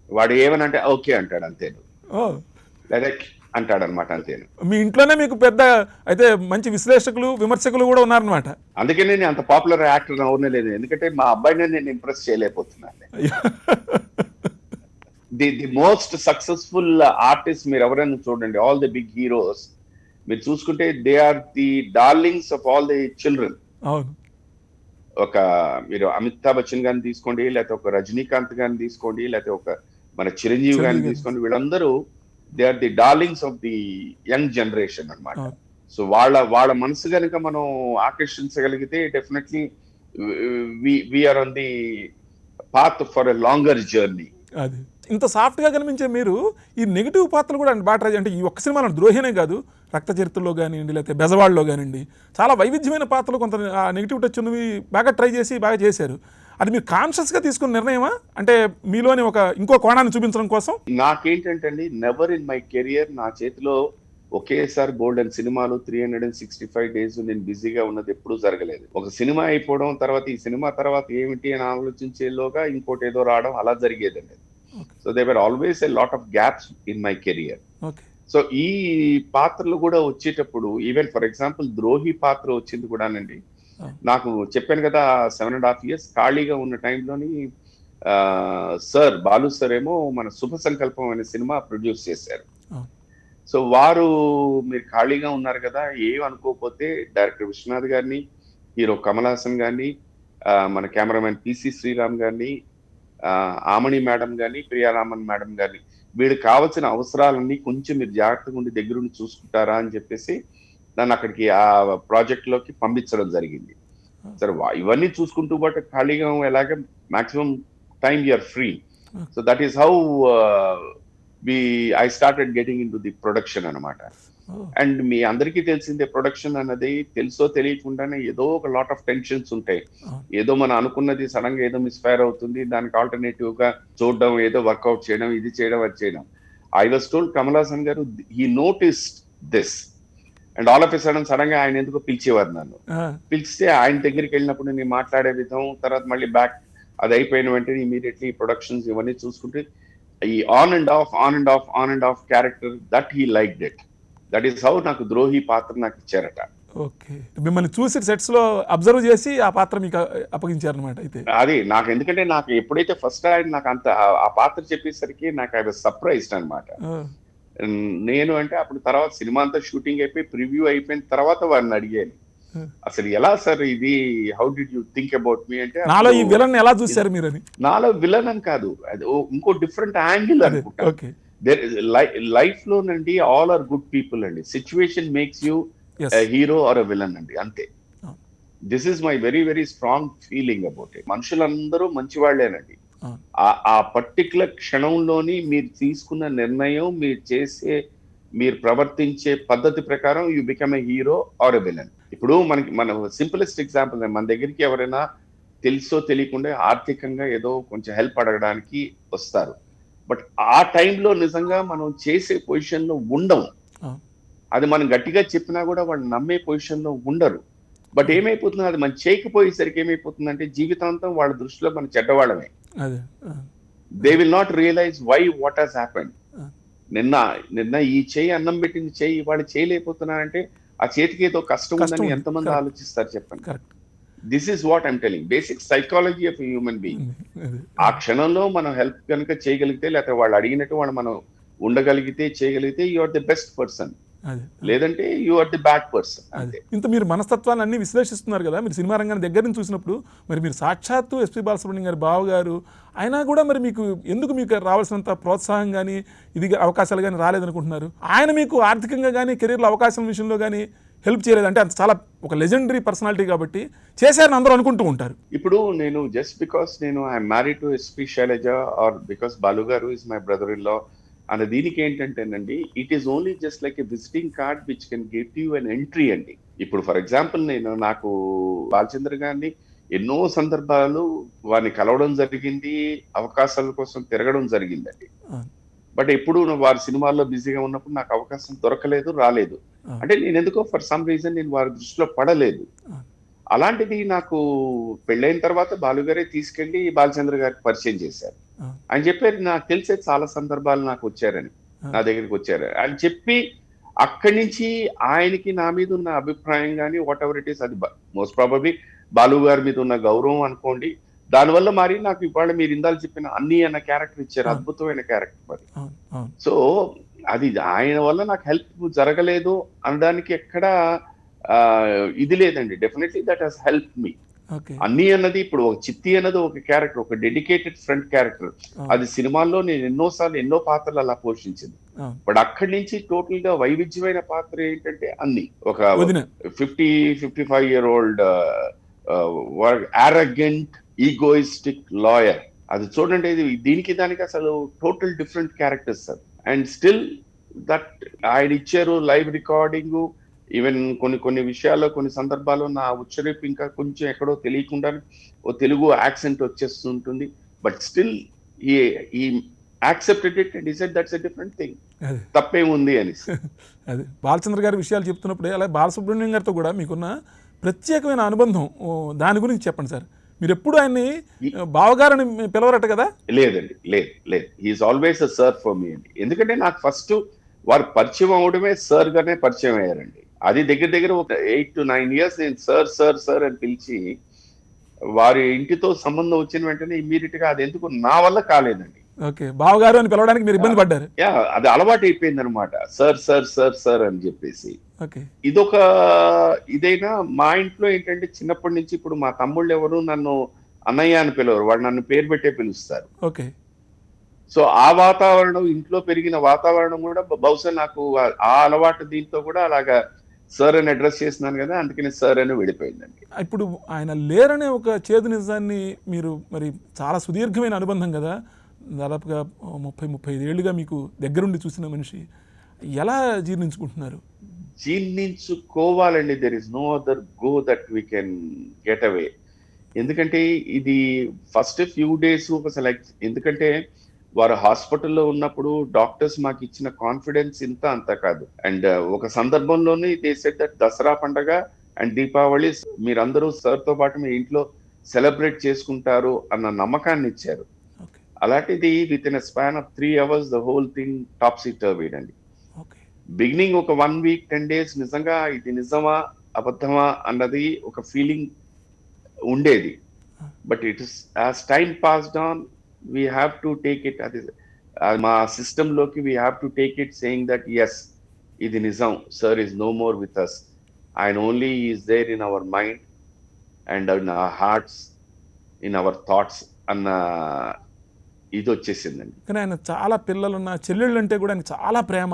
వాడు ఏమనంటే ఓకే అంటాడు అంతేను, ఓ లేదా అంటాడు అనమాట అంతేను. మీ ఇంట్లోనే మీకు పెద్ద అయితే మంచి విశ్లేషకులు విమర్శకులు కూడా ఉన్నారనమాట. అందుకనే నేను అంత పాపులర్ యాక్టర్ అవునే లేదు, ఎందుకంటే మా అబ్బాయిని నేను ఇంప్రెస్ చేయలేకపోతున్నాను. ది మోస్ట్ సక్సెస్ఫుల్ ఆర్టిస్ట్ మీరు ఎవరైనా చూడండి, ఆల్ ది బిగ్ హీరోస్ మీరు చూసుకుంటే they are the darlings of all the children. అవును, ఒక మీరు అమితాబ్ బచ్చన్ గారిని తీసుకోండి, లేకపోతే ఒక రజనీకాంత్ గారిని తీసుకోండి, లేకపోతే ఒక మన చిరంజీవి గారిని తీసుకోండి, వీళ్ళందరూ they are the darlings of the young generation అన్నమాట. అవును. సో వాళ్ళ మనసు కనుక మనం ఆకర్షించగలిగితే definitely we're on the path for a longer journey. అది ఇంత సాఫ్ట్గా కనిపించే మీరు ఈ నెగిటివ్ పాత్రలు కూడా బాగా ట్రై, అంటే ఈ ఒక్క సినిమాలో ద్రోహినే కాదు, రక్త చరిత్రలో కానివ్వండి, లేకపోతే బెజవాడలో కానివ్వండి, చాలా వైవిధ్యమైన పాత్రలు కొంత ఆ నెగిటివ్ టచ్ ఉన్నవి బాగా ట్రై చేసి బాగా చేశారు. అది మీరు కాన్షియస్గా తీసుకున్న నిర్ణయమా, అంటే మీలోని ఒక ఇంకో కోణాన్ని చూపించడం కోసం? నాకేంటంటే అండి, నెవర్ ఇన్ మై కెరియర్ నా చేతిలో ఒకేసారి గోల్డెన్ సినిమాలు 365 డేస్ నేను బిజీగా ఉన్నది ఎప్పుడూ జరగలేదు. ఒక సినిమా అయిపోవడం తర్వాత ఈ సినిమా తర్వాత ఏమిటి అని ఆలోచించేలోగా ఇంకోటి ఏదో రావడం అలా జరిగేదండి. So they were always a lot of gaps in my career. Okay. So ఈ పాత్రలు కూడా వచ్చేటప్పుడు ఈవెన్ ఫర్ ఎగ్జాంపుల్ ద్రోహి పాత్ర వచ్చింది కూడానండి, నాకు చెప్పాను కదా 7.5 years ఖాళీగా ఉన్న టైంలోని సార్ బాలు సార్ ఏమో మన శుభ సంకల్పం అనే సినిమా ప్రొడ్యూస్ చేశారు. సో వారు మీరు ఖాళీగా ఉన్నారు కదా ఏం అనుకోకపోతే డైరెక్టర్ విశ్వనాథ్ గారిని, హీరో కమల్ హాసన్ గారిని, మన కెమెరామెన్ పిసి శ్రీరామ్ గారిని, ఆమణి మేడం గారిని, ప్రియారామన్ మేడం గారిని, వీళ్ళకి కావాల్సిన అవసరాలన్నీ కొంచెం మీరు జాగ్రత్తగా ఉండి దగ్గరుండి చూసుకుంటారా అని చెప్పేసి నన్ను అక్కడికి ఆ ప్రాజెక్ట్ లోకి పంపించడం జరిగింది. సరే ఇవన్నీ చూసుకుంటూ బట్ ఖాళీగా ఎలాగ maximum time you're free. So that is how I started getting into the production అనమాట. అండ్ మీ అందరికీ తెలిసిందే ప్రొడక్షన్ అన్నది తెలుసో తెలియకుండానే ఏదో ఒక లాట్ ఆఫ్ టెన్షన్స్ ఉంటాయి. ఏదో మనం అనుకున్నది సడన్ గా ఏదో మిస్ఫైర్ అవుతుంది, దానికి ఆల్టర్నేటివ్ గా చూడడం, ఏదో వర్కౌట్ చేయడం, ఇది చేయడం అది చేయడం. I was told Kamal Haasan గారు he noticed this and all of a sudden గా ఆయన ఎందుకో పిలిచేవారు నన్ను. పిలిస్తే ఆయన దగ్గరికి వెళ్ళినప్పుడు నేను మాట్లాడే విధం, తర్వాత మళ్ళీ బ్యాక్ అది అయిపోయిన వెంటనే ఇమీడియట్లీ ప్రొడక్షన్స్ ఇవన్నీ చూసుకుంటే ఈ on and of character that he liked it. That is how నాకు ద్రోహి పాత్ర నాకు ఇచ్చారట. ఓకే, మిమ్మల్ని చూసి సెట్స్ లో అబ్జర్వ్ చేసి ఆ పాత్ర మీకు అప్పగించారనమాట. అయితే అది నాకు ఎందుకంటే నాకు ఎప్పుడైతే ఫస్ట్ ఆయన నాకు అంత ఆ పాత్ర చెప్పేసరికి నాకు ఐ వాజ్ సర్ప్రైజ్డ్ అనమాట. నేను అంటే అప్పుడు తర్వాత సినిమా అంతా షూటింగ్ అయిపోయి ప్రివ్యూ అయిపోయిన తర్వాత వారిని అడిగాను, అసలు ఎలా సార్ ఇది, how did you think about me అంటే, నాలో ఈ విలన్ ఎలా చూసారు మీరు అని. నాలో విలన్ అని కాదు, అది ఇంకో డిఫరెంట్ యాంగిల్ అనుకుంటా. ఓకే, లైఫ్ లో నండి ఆల్ ఆర్ గుడ్ పీపుల్ అండి. Situation makes you hero or a villain అండి, అంతే. This is my very very strong feeling about it. మనుషులందరూ మంచి వాళ్ళేనండి. అవును. ఆ పర్టికులర్ క్షణంలోని మీరు తీసుకున్న నిర్ణయం, మీరు ప్రవర్తించే పద్ధతి ప్రకారం you become a hero or a villain. ఇప్పుడు మన సింపులెస్ట్ ఎగ్జాంపుల్, మన దగ్గరికి ఎవరైనా తెలుసో తెలియకుండా ఆర్థికంగా ఏదో కొంచెం హెల్ప్ అడగడానికి వస్తారు. బట్ ఆ టైంలో నిజంగా మనం చేసే పొజిషన్లో ఉండము. అవును. అది మనం గట్టిగా చెప్పినా కూడా వాళ్ళు నమ్మే పొజిషన్లో ఉండరు. బట్ ఏమైపోతుంది, అది మనం చేయకపోయేసరికి ఏమైపోతుందంటే జీవితాంతం వాళ్ళ దృష్టిలో మనం చెడ్డవాళ్ళమే. అదే. They will not realise why what has happened. ఆ. నిన్న ఈ చేయి అన్నం పెట్టింది చేయి ఇవాళ చేయలేకపోతున్నానంటే ఆ చేతికి ఏదో కష్టం కష్టం ఉందని ఉంది. ఎంతమంది Correct. ఆలోచిస్తారు చెప్పండి. Correct. This is what I'm telling, basic psychology of human being. అదే. ఆ క్షణంలో మనం హెల్ప్ కనుక చేయగలిగితే, లేకపోతే వాళ్ళు అడిగినట్టు వాళ్ళు మనం ఉండగలిగితే చేయగలిగితే you are the best person, అదే. లేదంటే you are the bad person. అదే. అంతే. ఇంత మీరు మనస్తత్వాన్ని అన్ని విశ్లేషిస్తున్నారు కదా, మీరు సినిమా రంగాన్ని దగ్గర నుంచి చూసినప్పుడు మరి మీరు సాక్షాత్తు ఎస్పి బాలసుబ్రహ్మణ్యం గారి బావగారు అయినా కూడా మరి ఎందుకు మీకు రావాల్సినంత ప్రోత్సాహం కానీ ఇది అవకాశాలు కానీ రాలేదనుకుంటున్నారు? ఆయన మీకు ఆర్థికంగా కానీ కెరీర్లో అవకాశం విషయంలో కానీ హెల్ప్ చేయలేదు అంటే అంత చాలా ఒక లెజెండరీ పర్సనాలిటీ కాబట్టి చేశారని అందరూ అనుకుంటూ ఉంటారు. ఇప్పుడు నేను జస్ట్ బికాస్ నేను I'm married to SP Shailaja or because Balu గారు is my brother in law అన్న దీనికి ఏంటంటేనండి, it is only just like a visiting card which can give you an entry అండి. ఇప్పుడు ఫర్ ఎగ్జాంపుల్ నాకు బాలచంద్ర గారిని ఎన్నో సందర్భాలు వారిని కలవడం జరిగింది, అవకాశాల కోసం తిరగడం జరిగిందండి. బట్ ఎప్పుడు వారి సినిమాల్లో బిజీగా ఉన్నప్పుడు నాకు అవకాశం దొరకలేదు, రాలేదు. అంటే నేను ఎందుకో ఫర్ సమ్ రీజన్ నేను వారి దృష్టిలో పడలేదు. అలాంటిది నాకు పెళ్ళైన తర్వాత బాలుగారే తీసుకెళ్లి బాలచంద్ర గారికి పరిచయం చేశారు. ఆయన చెప్పారు, నాకు తెలిసే చాలా సందర్భాలు నాకు వచ్చారని, నా దగ్గరికి వచ్చారు అని చెప్పి అక్కడి నుంచి ఆయనకి నా మీద ఉన్న అభిప్రాయం కానీ వాట్ ఎవర్ ఇట్ ఈస్, అది మోస్ట్ ప్రాబబ్లీ బాలు గారి మీద ఉన్న గౌరవం అనుకోండి. దానివల్ల మరి నాకు ఇవాళ మీరు ఇందాలు చెప్పిన అన్ని అన్న క్యారెక్టర్ ఇచ్చారు, అద్భుతమైన క్యారెక్టర్ మరి. సో అది ఆయన వల్ల నాకు హెల్ప్ జరగలేదు అనడానికి ఎక్కడ ఇది లేదండి. Definitely that has help me. అన్ని అన్నది ఇప్పుడు ఒక చిత్తి అన్నది ఒక క్యారెక్టర్, ఒక డెడికేటెడ్ ఫ్రంట్ క్యారెక్టర్. అది సినిమాల్లో నేను ఎన్నోసార్లు ఎన్నో పాత్రలు అలా పోషించింది. బట్ అక్కడి నుంచి టోటల్ గా వైవిధ్యమైన పాత్ర ఏంటంటే అన్ని ఒక 55 year old arrogant egoistic lawyer. అది చూడండి, దీనికి దానికి అసలు total different characters sir. And still that ఆయన ఇచ్చారు లైవ్ రికార్డింగ్. ఈవెన్ కొన్ని విషయాల్లో కొన్ని సందర్భాల్లో నా ఉచ్చరింపు ఇంకా కొంచెం ఎక్కడో తెలియకుండా ఓ తెలుగు యాక్సెంట్ వచ్చేస్తుంటుంది. బట్ స్టిల్ ఈ accepted it and said that's a different thing, తప్పేముంది అని. అదే బాలచంద్ర గారి విషయాలు చెప్తున్నప్పుడే అలాగే బాలసుబ్రహ్మణ్యం గారితో కూడా మీకున్న ప్రత్యేకమైన అనుబంధం దాని గురించి చెప్పండి సార్. మీరు ఎప్పుడు ఆయన్ని బావగారని పిలవరట కదా? లేదండి, లేదు. He's always a sir for me అండి. ఎందుకంటే నాకు ఫస్ట్ వారు పరిచయం అవడమే సర్ గానే పరిచయం అయ్యారండి. అది దగ్గర ఒక 8 to 9 years నేను సార్ అని పిలిచి వారి ఇంటితో సంబంధం వచ్చిన వెంటనే ఇమ్మీడియట్ గా అది ఎందుకు నా వల్ల కాలేదండి. ఓకే, బావగారు అని పిలవడానికి మీరు ఇబ్బంది పడ్డారు? అది అలవాటు అయిపోయింది అనమాట, సార్ అని చెప్పేసి. ఇదొక ఇదైనా మా ఇంట్లో ఏంటంటే చిన్నప్పటి నుంచి ఇప్పుడు మా తమ్ముళ్ళు ఎవరు నన్ను అన్నయ్య అని పిలవరు, వాడు నన్ను పేరు పెట్టే పిలుస్తారు. ఓకే. సో ఆ వాతావరణం, ఇంట్లో పెరిగిన వాతావరణం కూడా బహుశా నాకు ఆ అలవాటు దీంతో కూడా అలాగా సార్ అని అడ్రస్ చేస్తున్నాను కదా, అందుకని సార్ అని వెళ్ళిపోయిందండి. ఇప్పుడు ఆయన లేరనే ఒక చేదు నిజాన్ని మీరు మరి చాలా సుదీర్ఘమైన అనుబంధం కదా, దాదాపుగా 30-35 ఏళ్ళుగా మీకు దగ్గరుండి చూసిన మనిషి, ఎలా జీర్ణించుకుంటున్నారు? జీర్ణించుకోవాలండి. There is no other go that we can get away. ఎందుకంటే ఇది ఫస్ట్ ఫ్యూ డేస్ అసలు ఎందుకంటే వారు హాస్పిటల్లో ఉన్నప్పుడు డాక్టర్స్ మాకు ఇచ్చిన కాన్ఫిడెన్స్ అంత కాదు. అండ్ ఒక సందర్భంలోనే దే సెడ్ దట్ దసరా పండగ అండ్ దీపావళి మీరందరూ సార్తో పాటు మీ ఇంట్లో సెలబ్రేట్ చేసుకుంటారు అన్న నమ్మకాన్ని ఇచ్చారు. అలాంటిది within span of 3 hours the whole thing topsy turvied అండి. బిగినింగ్ ఒక 1 week 10 days నిజంగా ఇది నిజమా అబద్ధమా అన్నది ఒక ఫీలింగ్ ఉండేది. But it is as time passed on we have to take it. అది మా సిస్టంలోకి we have to take it saying that yes ఇది నిజం, sir is no more with us, ఆయన only is there in our mind and in our hearts, in our thoughts అన్న ఇది వచ్చేసిందండి. కానీ ఆయన చాలా పిల్లలున్న చెల్లెళ్ళు అంటే కూడా ఆయన చాలా ప్రేమ,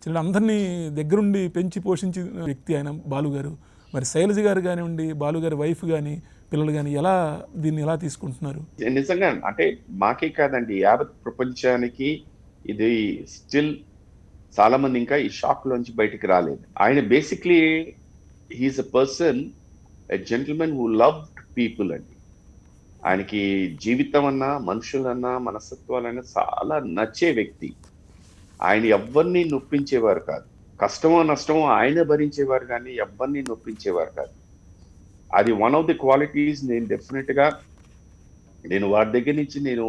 చెల్లెళ్ళు అందరినీ దగ్గరుండి పెంచి పోషించిన వ్యక్తి ఆయన బాలు గారు. మరి శైలజ గారు కానివ్వండి, బాలు గారి వైఫ్ కానీ, పిల్లలు కానీ దీన్ని ఎలా తీసుకుంటున్నారు? నిజంగా అంటే మాకే కాదండి, యావత్ ప్రపంచానికి ఇది స్టిల్ చాలా మంది ఇంకా ఈ షాక్ లోంచి బయటికి రాలేదు. ఆయన basically he's a person, a gentleman who loved people అండి. ఆయనకి జీవితం అన్నా, మనుషులన్నా, మనస్తత్వాలన్నా చాలా నచ్చే వ్యక్తి. ఆయన ఎవ్వరిని నొప్పించేవారు కాదు. కష్టమో నష్టమో ఆయన భరించేవారు కానీ ఎవ్వరిని నొప్పించేవారు కాదు. అది వన్ ఆఫ్ ది క్వాలిటీస్. నేను డెఫినెట్ గా నేను వారి దగ్గర నుంచి నేను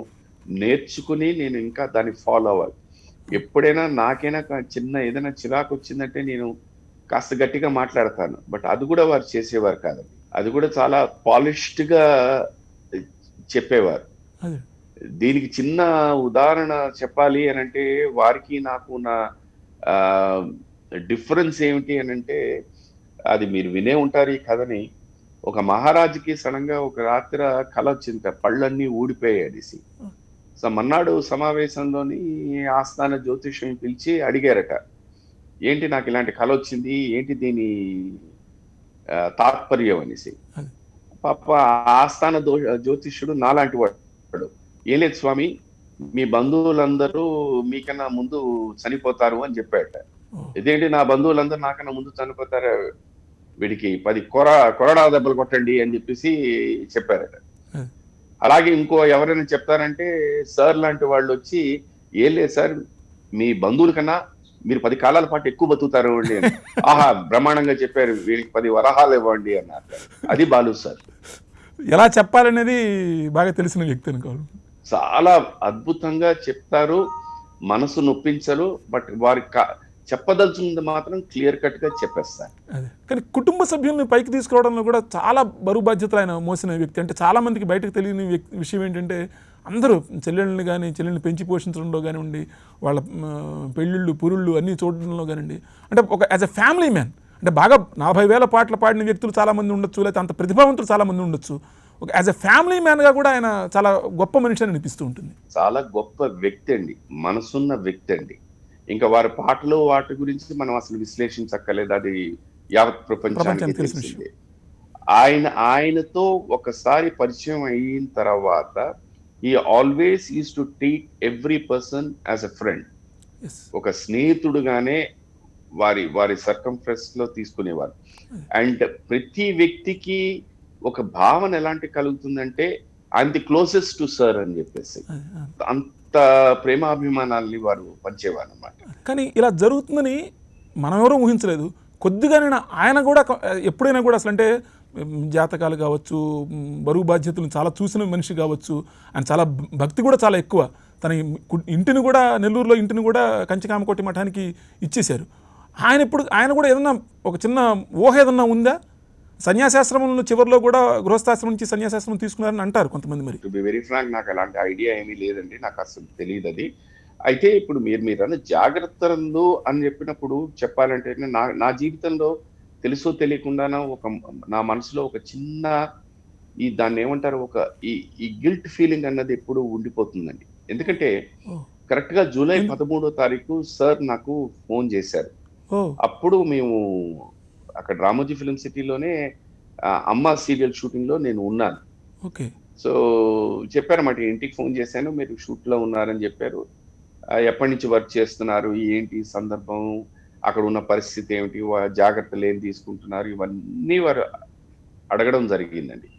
నేర్చుకుని నేను ఇంకా దాన్ని ఫాలో అవ్వాలి. ఎప్పుడైనా నాకైనా చిన్న ఏదైనా చిరాకు వచ్చిందంటే నేను కాస్త గట్టిగా మాట్లాడతాను. బట్ అది కూడా వారు చేసేవారు కాదండి. అది కూడా చాలా పాలిష్డ్ గా చెప్పేవారు. అదే. దీనికి చిన్న ఉదాహరణ చెప్పాలి అని అంటే, వారికి నాకు ఉన్న డిఫరెన్స్ ఏమిటి అని అంటే, అది మీరు వినే ఉంటారు ఈ కథని. ఒక మహారాజుకి సడన్ గా ఒక రాత్రి కల వచ్చింది, పళ్ళన్నీ ఊడిపోయాయి అనేసి. సో మన్నాడు సమావేశంలోని ఆస్థాన జ్యోతిష్యం పిలిచి అడిగారట, ఏంటి నాకు ఇలాంటి కల వచ్చింది, ఏంటి దీని తాత్పర్యం అనేసి. పాప ఆస్థాన జ్యోతిష్యుడు నాలాంటి వాడు, ఏం లేదు స్వామి, మీ బంధువులందరూ మీకన్నా ముందు చనిపోతారు అని చెప్పాడట. ఇదేంటి నా బంధువులందరూ నాకన్నా ముందు చనిపోతారు, వీడికి 10 కొరడా దెబ్బలు కొట్టండి అని చెప్పేసి చెప్పారట. అలాగే ఇంకో ఎవరైనా చెప్తారంటే, సార్ లాంటి వాళ్ళు వచ్చి, ఏం లేదు సార్, మీ బంధువుల కన్నా మీరు 10 కాలాల పాటు ఎక్కువ బతుకుతారు అండి అని. ఆహా, బ్రహ్మాండంగా చెప్పారు, వీరికి 10 వరహాలు ఇవ్వండి అన్నారు. అది బాలు సార్. ఎలా చెప్పాలనేది బాగా తెలిసిన వ్యక్తి అనుకోవాలి. చాలా అద్భుతంగా చెప్తారు, మనసు నొప్పించరు, బట్ వారి చెప్పదలుచుకుంది మాత్రం క్లియర్ కట్ గా చెప్పేస్తారు. అదే. కానీ కుటుంబ సభ్యుల్ని పైకి తీసుకురావడంలో కూడా చాలా బరువు బాధ్యతలు ఆయన మోసిన వ్యక్తి. అంటే చాలా మందికి బయటకు తెలియని విషయం ఏంటంటే, అందరూ చెల్లెళ్ళని కానీ చెల్లెల్ని పెంచి పోషించడంలో కానివ్వండి, వాళ్ళ పెళ్ళిళ్ళు పురుళ్ళు అన్నీ చూడడంలో కానివ్వండి, అంటే ఒక యాజ్ ఎ ఫ్యామిలీ మ్యాన్, అంటే బాగా 40,000 పాటలు పాడిన వ్యక్తులు చాలామంది ఉండొచ్చు, లేకపోతే అంత ప్రతిభావంతులు చాలామంది ఉండొచ్చు. ఒక యాజ్ ఎ ఫ్యామిలీ మ్యాన్గా కూడా ఆయన చాలా గొప్ప మనిషి అని అనిపిస్తూ ఉంటుంది. చాలా గొప్ప వ్యక్తి అండి, మనసున్న వ్యక్తి అండి. ఇంకా వారి పాటలు వాటి గురించి మనం అసలు విశ్లేషించక్కర్లేదు, అది యావత్ ప్రపంచానికి తెలిసిందే. ఆయనతో ఒకసారి పరిచయం అయిన తర్వాత he always used to treat every person as a friend. ఒక స్నేహితుడుగానే వారి సర్కంఫరెన్స్ లో తీసుకునేవారు. అండ్ ప్రతి వ్యక్తికి ఒక భావన ఎలాంటి కలుగుతుందంటే, I'm the closest to sir అని చెప్పేసి అంత ప్రేమాభిమానాల్ని వారు పంచేవారు అన్నమాట. కానీ ఇలా జరుగుతుందని మనం ఎవరూ ఊహించలేదు. కొద్దిగానైనా ఆయన కూడా ఎప్పుడైనా కూడా అసలు అంటే జాతకాలు కావచ్చు, బరువు బాధ్యతలను చాలా చూసిన మనిషి కావచ్చు, ఆయన చాలా భక్తి కూడా చాలా ఎక్కువ. తన ఇంటిని కూడా, నెల్లూరులో ఇంటిని కూడా కంచికామకోటి మఠానికి ఇచ్చేశారు. ఆయన కూడా ఏదన్నా ఒక చిన్న ఊహ ఏదన్నా ఉందా? సన్యాసాశ్రమంలో చివరిలో కూడా గృహస్థాశ్రమం నుంచి సన్యాసాశ్రమం తీసుకున్నారని అంటారు కొంతమంది. మరి టు బి వెరీ ఫ్రాంక్, నాకు అలాంటి ఐడియా ఏమీ లేదండి, నాకు అసలు తెలియదు అది. అయితే ఇప్పుడు మీరు అన్న జాగ్రత్తలు అని చెప్పినప్పుడు చెప్పాలంటే, నా జీవితంలో తెలుసో తెలియకుండానో నా మనసులో ఒక చిన్న దాన్ని ఏమంటారు, ఈ గిల్ట్ ఫీలింగ్ అన్నది ఎప్పుడు ఉండిపోతుందండి. ఎందుకంటే కరెక్ట్ గా జూలై 13వ తారీఖు సార్ నాకు ఫోన్ చేశారు. అప్పుడు మేము అక్కడ రామోజీ ఫిలిం సిటీలోనే అమ్మ సీరియల్ షూటింగ్ లో నేను ఉన్నాను. సో చెప్పారన్నమాట, ఇంటికి ఫోన్ చేశాను, మీరు షూట్ లో ఉన్నారని చెప్పారు. ఎప్పటి నుంచి వర్క్ చేస్తున్నారు, ఏంటి సందర్భం, అక్కడ ఉన్న పరిస్థితి ఏమిటి, జాగ్రత్తలు ఏం తీసుకుంటున్నారు, ఇవన్నీ వారు అడగడం జరిగిందండి.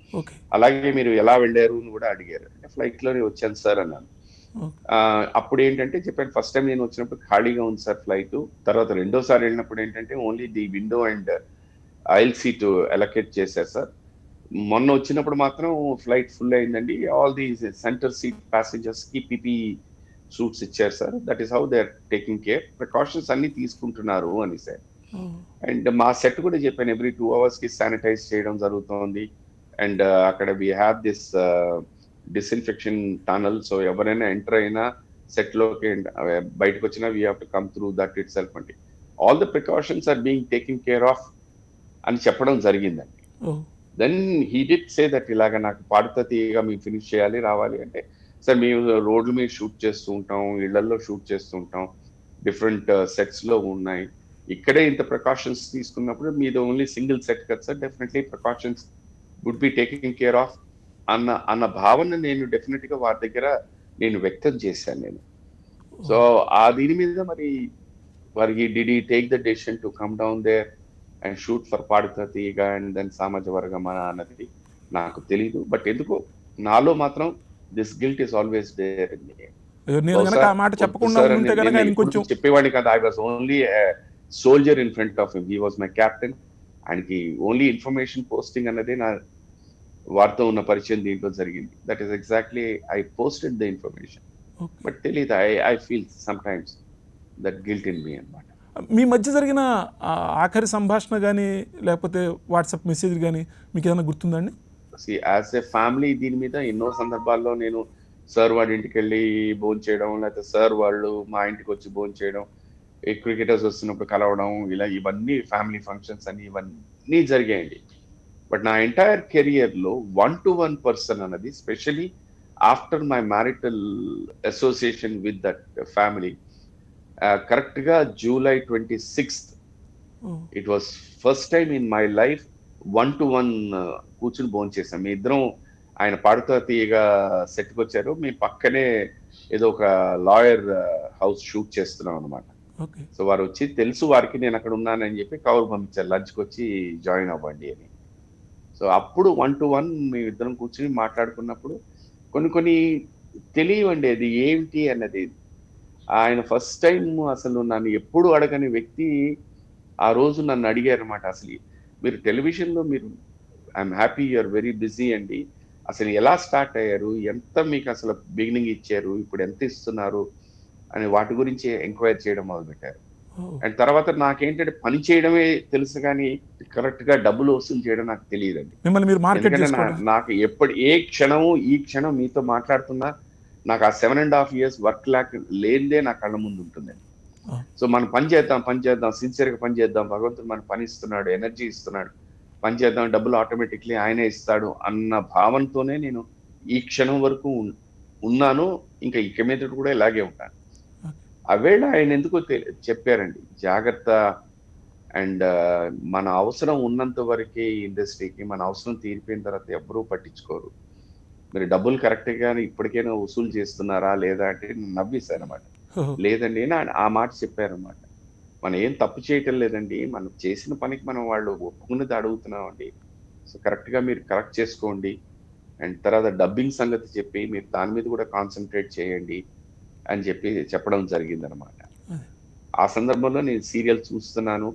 అలాగే మీరు ఎలా వెళ్ళారు అని కూడా అడిగారు. అంటే ఫ్లైట్ లోనే వచ్చాను సార్ అన్నాను. అప్పుడు ఏంటంటే చెప్పాను, ఫస్ట్ టైం నేను వచ్చినప్పుడు ఖాళీగా ఉంది సార్ ఫ్లైట్. తర్వాత రెండోసారి వెళ్ళినప్పుడు ఏంటంటే only the window and aisle seat allocate చేశారు సార్. మొన్న వచ్చినప్పుడు మాత్రం ఫ్లైట్ ఫుల్ అయిందండి. All the centre seat passengers కి పిపి సూట్స్ ఇచ్చారు sir. That is how they are taking care, precautions అన్ని తీసుకుంటున్నారు అని సార్. అండ్ మా సెట్ కూడా చెప్పాను, ఎవ్రీ 2 hours కి శానిటైజ్ చేయడం జరుగుతుంది. అండ్ అక్కడ we have this disinfection tunnel. So ఎవరైనా ఎంటర్ అయినా సెట్ లోకి బయటకు వచ్చినా we have to come through that itself అండి. All the precautions are being taking care of అని చెప్పడం జరిగిందండి. Then he did say that ఇలాగ నాకు పాడుతా తీయగా మీకు ఫినిష్ చేయాలి రావాలి అంటే, సార్ మేము రోడ్ల మీద షూట్ చేస్తూ ఉంటాం, ఇళ్లలో షూట్ చేస్తూ ఉంటాం, డిఫరెంట్ సెట్స్ లో ఉన్నాయి, ఇక్కడే ఇంత ప్రికాషన్స్ తీసుకున్నప్పుడు మీది ఓన్లీ సింగిల్ సెట్ కదా sir, definitely precautions would be taking care of అన్న భావన నేను డెఫినెట్ గా వారి దగ్గర నేను వ్యక్తం చేశాను నేను. సో ఆ దీని మీద మరి వారికి did he take the decision to come down there and shoot for Paduta Teeyaga and then సామాజ వర్గమన అన్నది నాకు తెలీదు. బట్ ఎందుకో నాలో మాత్రం this guilt is always there. నేను గనక ఆ మాట చెప్పకుండా ఉంటే గనక ఇంకొంచెం చెప్పేవాడిని కదా. I was only soldier in front of him, he was my captain. ఆయనకి ఓన్లీ ఇన్ఫర్మేషన్ పోస్టింగ్ అన్నదే నా వారితో ఉన్న పరిచయం దీంట్లో జరిగింది. That is exactly I posted the information. But తెలియదు, I feel sometimes that guilt in me అన్నమాట. మీ మధ్య జరిగిన ఆఖరి సంభాషణ కానీ లేకపోతే వాట్సాప్ మెసేజ్ కానీ మీకు ఏదైనా గుర్తుందండి? యాజ్ ఎ ఫ్యామిలీ దీని మీద ఎన్నో సందర్భాల్లో నేను సార్ వాడి ఇంటికి వెళ్ళి భోజనం చేయడం, లేకపోతే సార్ వాళ్ళు మా ఇంటికి వచ్చి భోజనం చేయడం, క్రికెటర్స్ వస్తున్నప్పుడు కలవడం, ఇలా ఇవన్నీ ఫ్యామిలీ ఫంక్షన్స్ అని ఇవన్నీ జరిగాయండి. బట్ నా ఎంటైర్ కెరియర్ లో 1-to-1 పర్సన్ అన్నది, especially after my marital association with that family, correct గా July 26th, it was first time in my life 1-to-1 కూర్చుని భోజనం చేశాం. మీ ఇద్దరం ఆయన పాడుతా తీయగా సెట్కి వచ్చారు, మీ పక్కనే ఏదో ఒక లాయర్ హౌస్ షూట్ చేస్తున్నాం అనమాట. సో వారు వచ్చి తెలుసు వారికి నేను అక్కడ ఉన్నానని చెప్పి కవర్ పంపించారు, లంచ్కి వచ్చి జాయిన్ అవ్వండి అని. సో అప్పుడు 1-to-1 మేము ఇద్దరం కూర్చుని మాట్లాడుకున్నప్పుడు కొన్ని తెలియవండి అది ఏమిటి అన్నది. ఆయన ఫస్ట్ టైం అసలు నన్ను ఎప్పుడు అడగని వ్యక్తి ఆ రోజు నన్ను అడిగారు అనమాట. అసలు మీరు టెలివిజన్లో మీరు I'm happy you're very busy అండి, అసలు ఎలా స్టార్ట్ అయ్యారు, ఎంత మీకు అసలు బిగినింగ్ ఇచ్చారు, ఇప్పుడు ఎంత ఇస్తున్నారు అని వాటి గురించి ఎంక్వైరీ చేయడం మొదలుపెట్టారు. అండ్ తర్వాత నాకేంటంటే పని చేయడమే తెలుసు కానీ కరెక్ట్ గా డబ్బులు వసూలు చేయడం నాకు తెలియదండి. నాకు ఈ క్షణం మీతో మాట్లాడుతున్నా నాకు ఆ 7.5 years వర్క్ లేనిదే నా కళ్ళ ముందు ఉంటుందండి. సో మనం పని చేద్దాం సిన్సియర్ గా పని చేద్దాం, భగవంతుడు మన పని ఇస్తున్నాడు, ఎనర్జీ ఇస్తున్నాడు, పని చేద్దాం, డబ్బులు ఆటోమేటిక్లీ ఆయనే ఇస్తాడు అన్న భావనతోనే నేను ఈ క్షణం వరకు ఉన్నాను. ఇంకా ఇక మీద కూడా ఇలాగే ఉంటాను. అవేళ ఆయన ఎందుకో చెప్పారండి, జాగ్రత్త, అండ్ మన అవసరం ఉన్నంత వరకే ఇండస్ట్రీకి, మన అవసరం తీరిపోయిన తర్వాత ఎవ్వరూ పట్టించుకోరు, మీరు డబ్బులు కరెక్ట్ గానే ఇప్పటికైనా వసూలు చేస్తున్నారా లేదా అంటే నవ్వేశాను అనమాట. లేదండి ఆ మాట చెప్పారనమాట. మనం ఏం తప్పు చేయటం లేదండి, మనం చేసిన పనికి మనం వాళ్ళు ఒప్పుకున్నది అడుగుతున్నామండి, సో కరెక్ట్ గా మీరు కరెక్ట్ చేసుకోండి, అండ్ తర్వాత డబ్బింగ్ సంగతి చెప్పి మీరు దాని మీద కూడా కాన్సన్ట్రేట్ చేయండి అని చెప్పడం జరిగింది అనమాట. ఆ సందర్భంలో నేను సీరియల్ చూస్తున్నాను,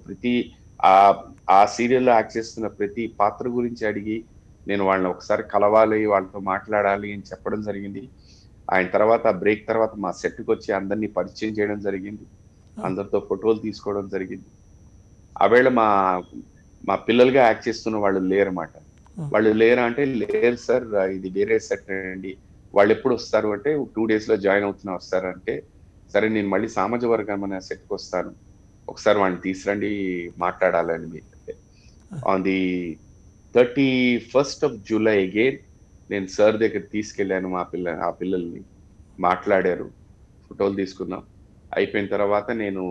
ఆ సీరియల్లో యాక్ట్ చేస్తున్న ప్రతి పాత్ర గురించి అడిగి నేను వాళ్ళని ఒకసారి కలవాలి, వాళ్ళతో మాట్లాడాలి అని చెప్పడం జరిగింది. ఆయన తర్వాత బ్రేక్ తర్వాత మా సెట్కి వచ్చి అందరినీ పరిచయం చేయడం జరిగింది, అందరితో ఫోటోలు తీసుకోవడం జరిగింది. ఆవేళ మా పిల్లలుగా యాక్ట్ చేస్తున్న వాళ్ళు లేరన్నమాట. వాళ్ళు లేరా అంటే లేరు సార్, ఇది వేరే సెట్ అండి, వాళ్ళు ఎప్పుడు వస్తారు అంటే 2 days లో జాయిన్ అవుతున్నా వస్తారంటే, సరే నేను మళ్ళీ సామాజ వర్గం అనే సెట్కి వస్తాను, ఒకసారి వాళ్ళని తీసురండి మాట్లాడాలని మీరు. On the 31st of July again నేను సార్ దగ్గర తీసుకెళ్ళాను ఆ పిల్లల్ని, మాట్లాడారు, ఫోటోలు తీసుకున్నాం. అయిపోయిన తర్వాత నేను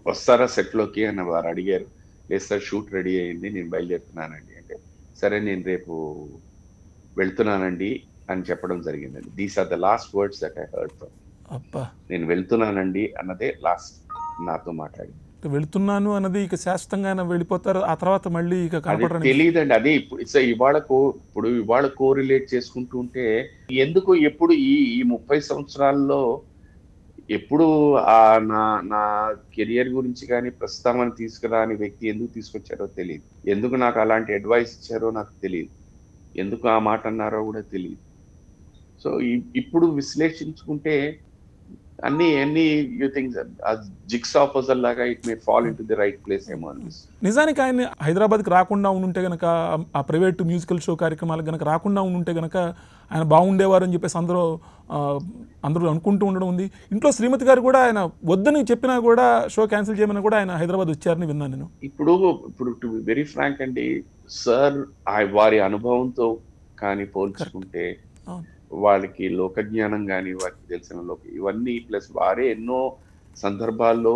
వస్తారా సెట్లోకి అని వారు అడిగారు. లేదు సార్ షూట్ రెడీ అయింది, నేను బయలుదేరుతున్నానండి అంటే, సరే నేను రేపు వెళ్తున్నానండి అని చెప్పడం జరిగిందండి. These are the last words that I heard from. నేను వెళ్తున్నానండి అన్నదే లాస్ట్ నాతో మాట్లాడింది. వెళ్తున్నాను అన్నది ఇక శాశ్వతంగా వెళ్ళిపోతారు, ఆ తర్వాత మళ్ళీ ఇక తెలియదండి. అదే ఇప్పుడు ఇవాళ కోరిలేట్ చేసుకుంటూ ఉంటే ఎందుకు ఎప్పుడు ఈ 30 సంవత్సరాల్లో ఎప్పుడు నా కెరియర్ గురించి కానీ ప్రస్తావన తీసుకురాని వ్యక్తి ఎందుకు తీసుకొచ్చారో తెలియదు, ఎందుకు నాకు అలాంటి అడ్వైస్ ఇచ్చారో నాకు తెలియదు, ఎందుకు ఆ మాట అన్నారో కూడా తెలియదు. సో ఇప్పుడు విశ్లేషించుకుంటే అన్ని యూ థింక్ జిగ్సా పజల్ లాగా it may fall into the right place ఏమో అనిపిస్తుంది. నిజానికి ఆయన హైదరాబాద్కి రాకుండా ఉంటే గనక, ఆ ప్రైవేట్ మ్యూజికల్ షో కార్యక్రమాలకు గనక రాకుండా ఉంటే గనక ఆయన బాగుండేవారు అని చెప్పేసి అందరూ అనుకుంటూ ఉండడం ఉంది. ఇంట్లో శ్రీమతి గారు కూడా ఆయన వద్దని చెప్పినా కూడా, షో క్యాన్సిల్ చేయమని కూడా ఆయన హైదరాబాద్ వచ్చారని విన్నాను నేను. ఇప్పుడు టు బి వెరీ ఫ్రాంక్ అండి, సార్ వారి అనుభవంతో కానీ పోల్చుకుంటే వాళ్ళకి లోక జ్ఞానం కానీ వారికి తెలిసిన ఇవన్నీ ప్లస్ వారే ఎన్నో సందర్భాల్లో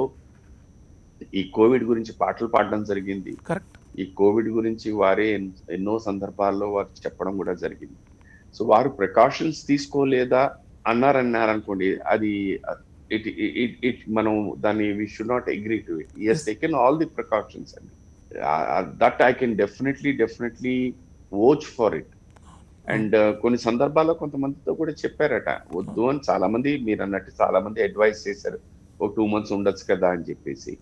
ఈ కోవిడ్ గురించి పాటలు పాడడం జరిగింది. కరెక్ట్. ఈ కోవిడ్ గురించి వారే ఎన్నో సందర్భాల్లో వారు చెప్పడం కూడా జరిగింది. సో వారు ప్రికాషన్స్ తీసుకోలేదా అన్నారనుకోండి, అది ఇట్ ఇట్ మనం దాన్ని we should not agree to it. He has taken all the precautions అండి. That I can definitely vouch for it. And కొన్ని సందర్భాల్లో కొంతమందితో కూడా చెప్పారట, వద్దు అని. చాలా మంది మీరు అన్నట్టు చాలా మంది అడ్వైస్ చేశారు, ఒక 2 months ఉండొచ్చు కదా అని చెప్పేసి.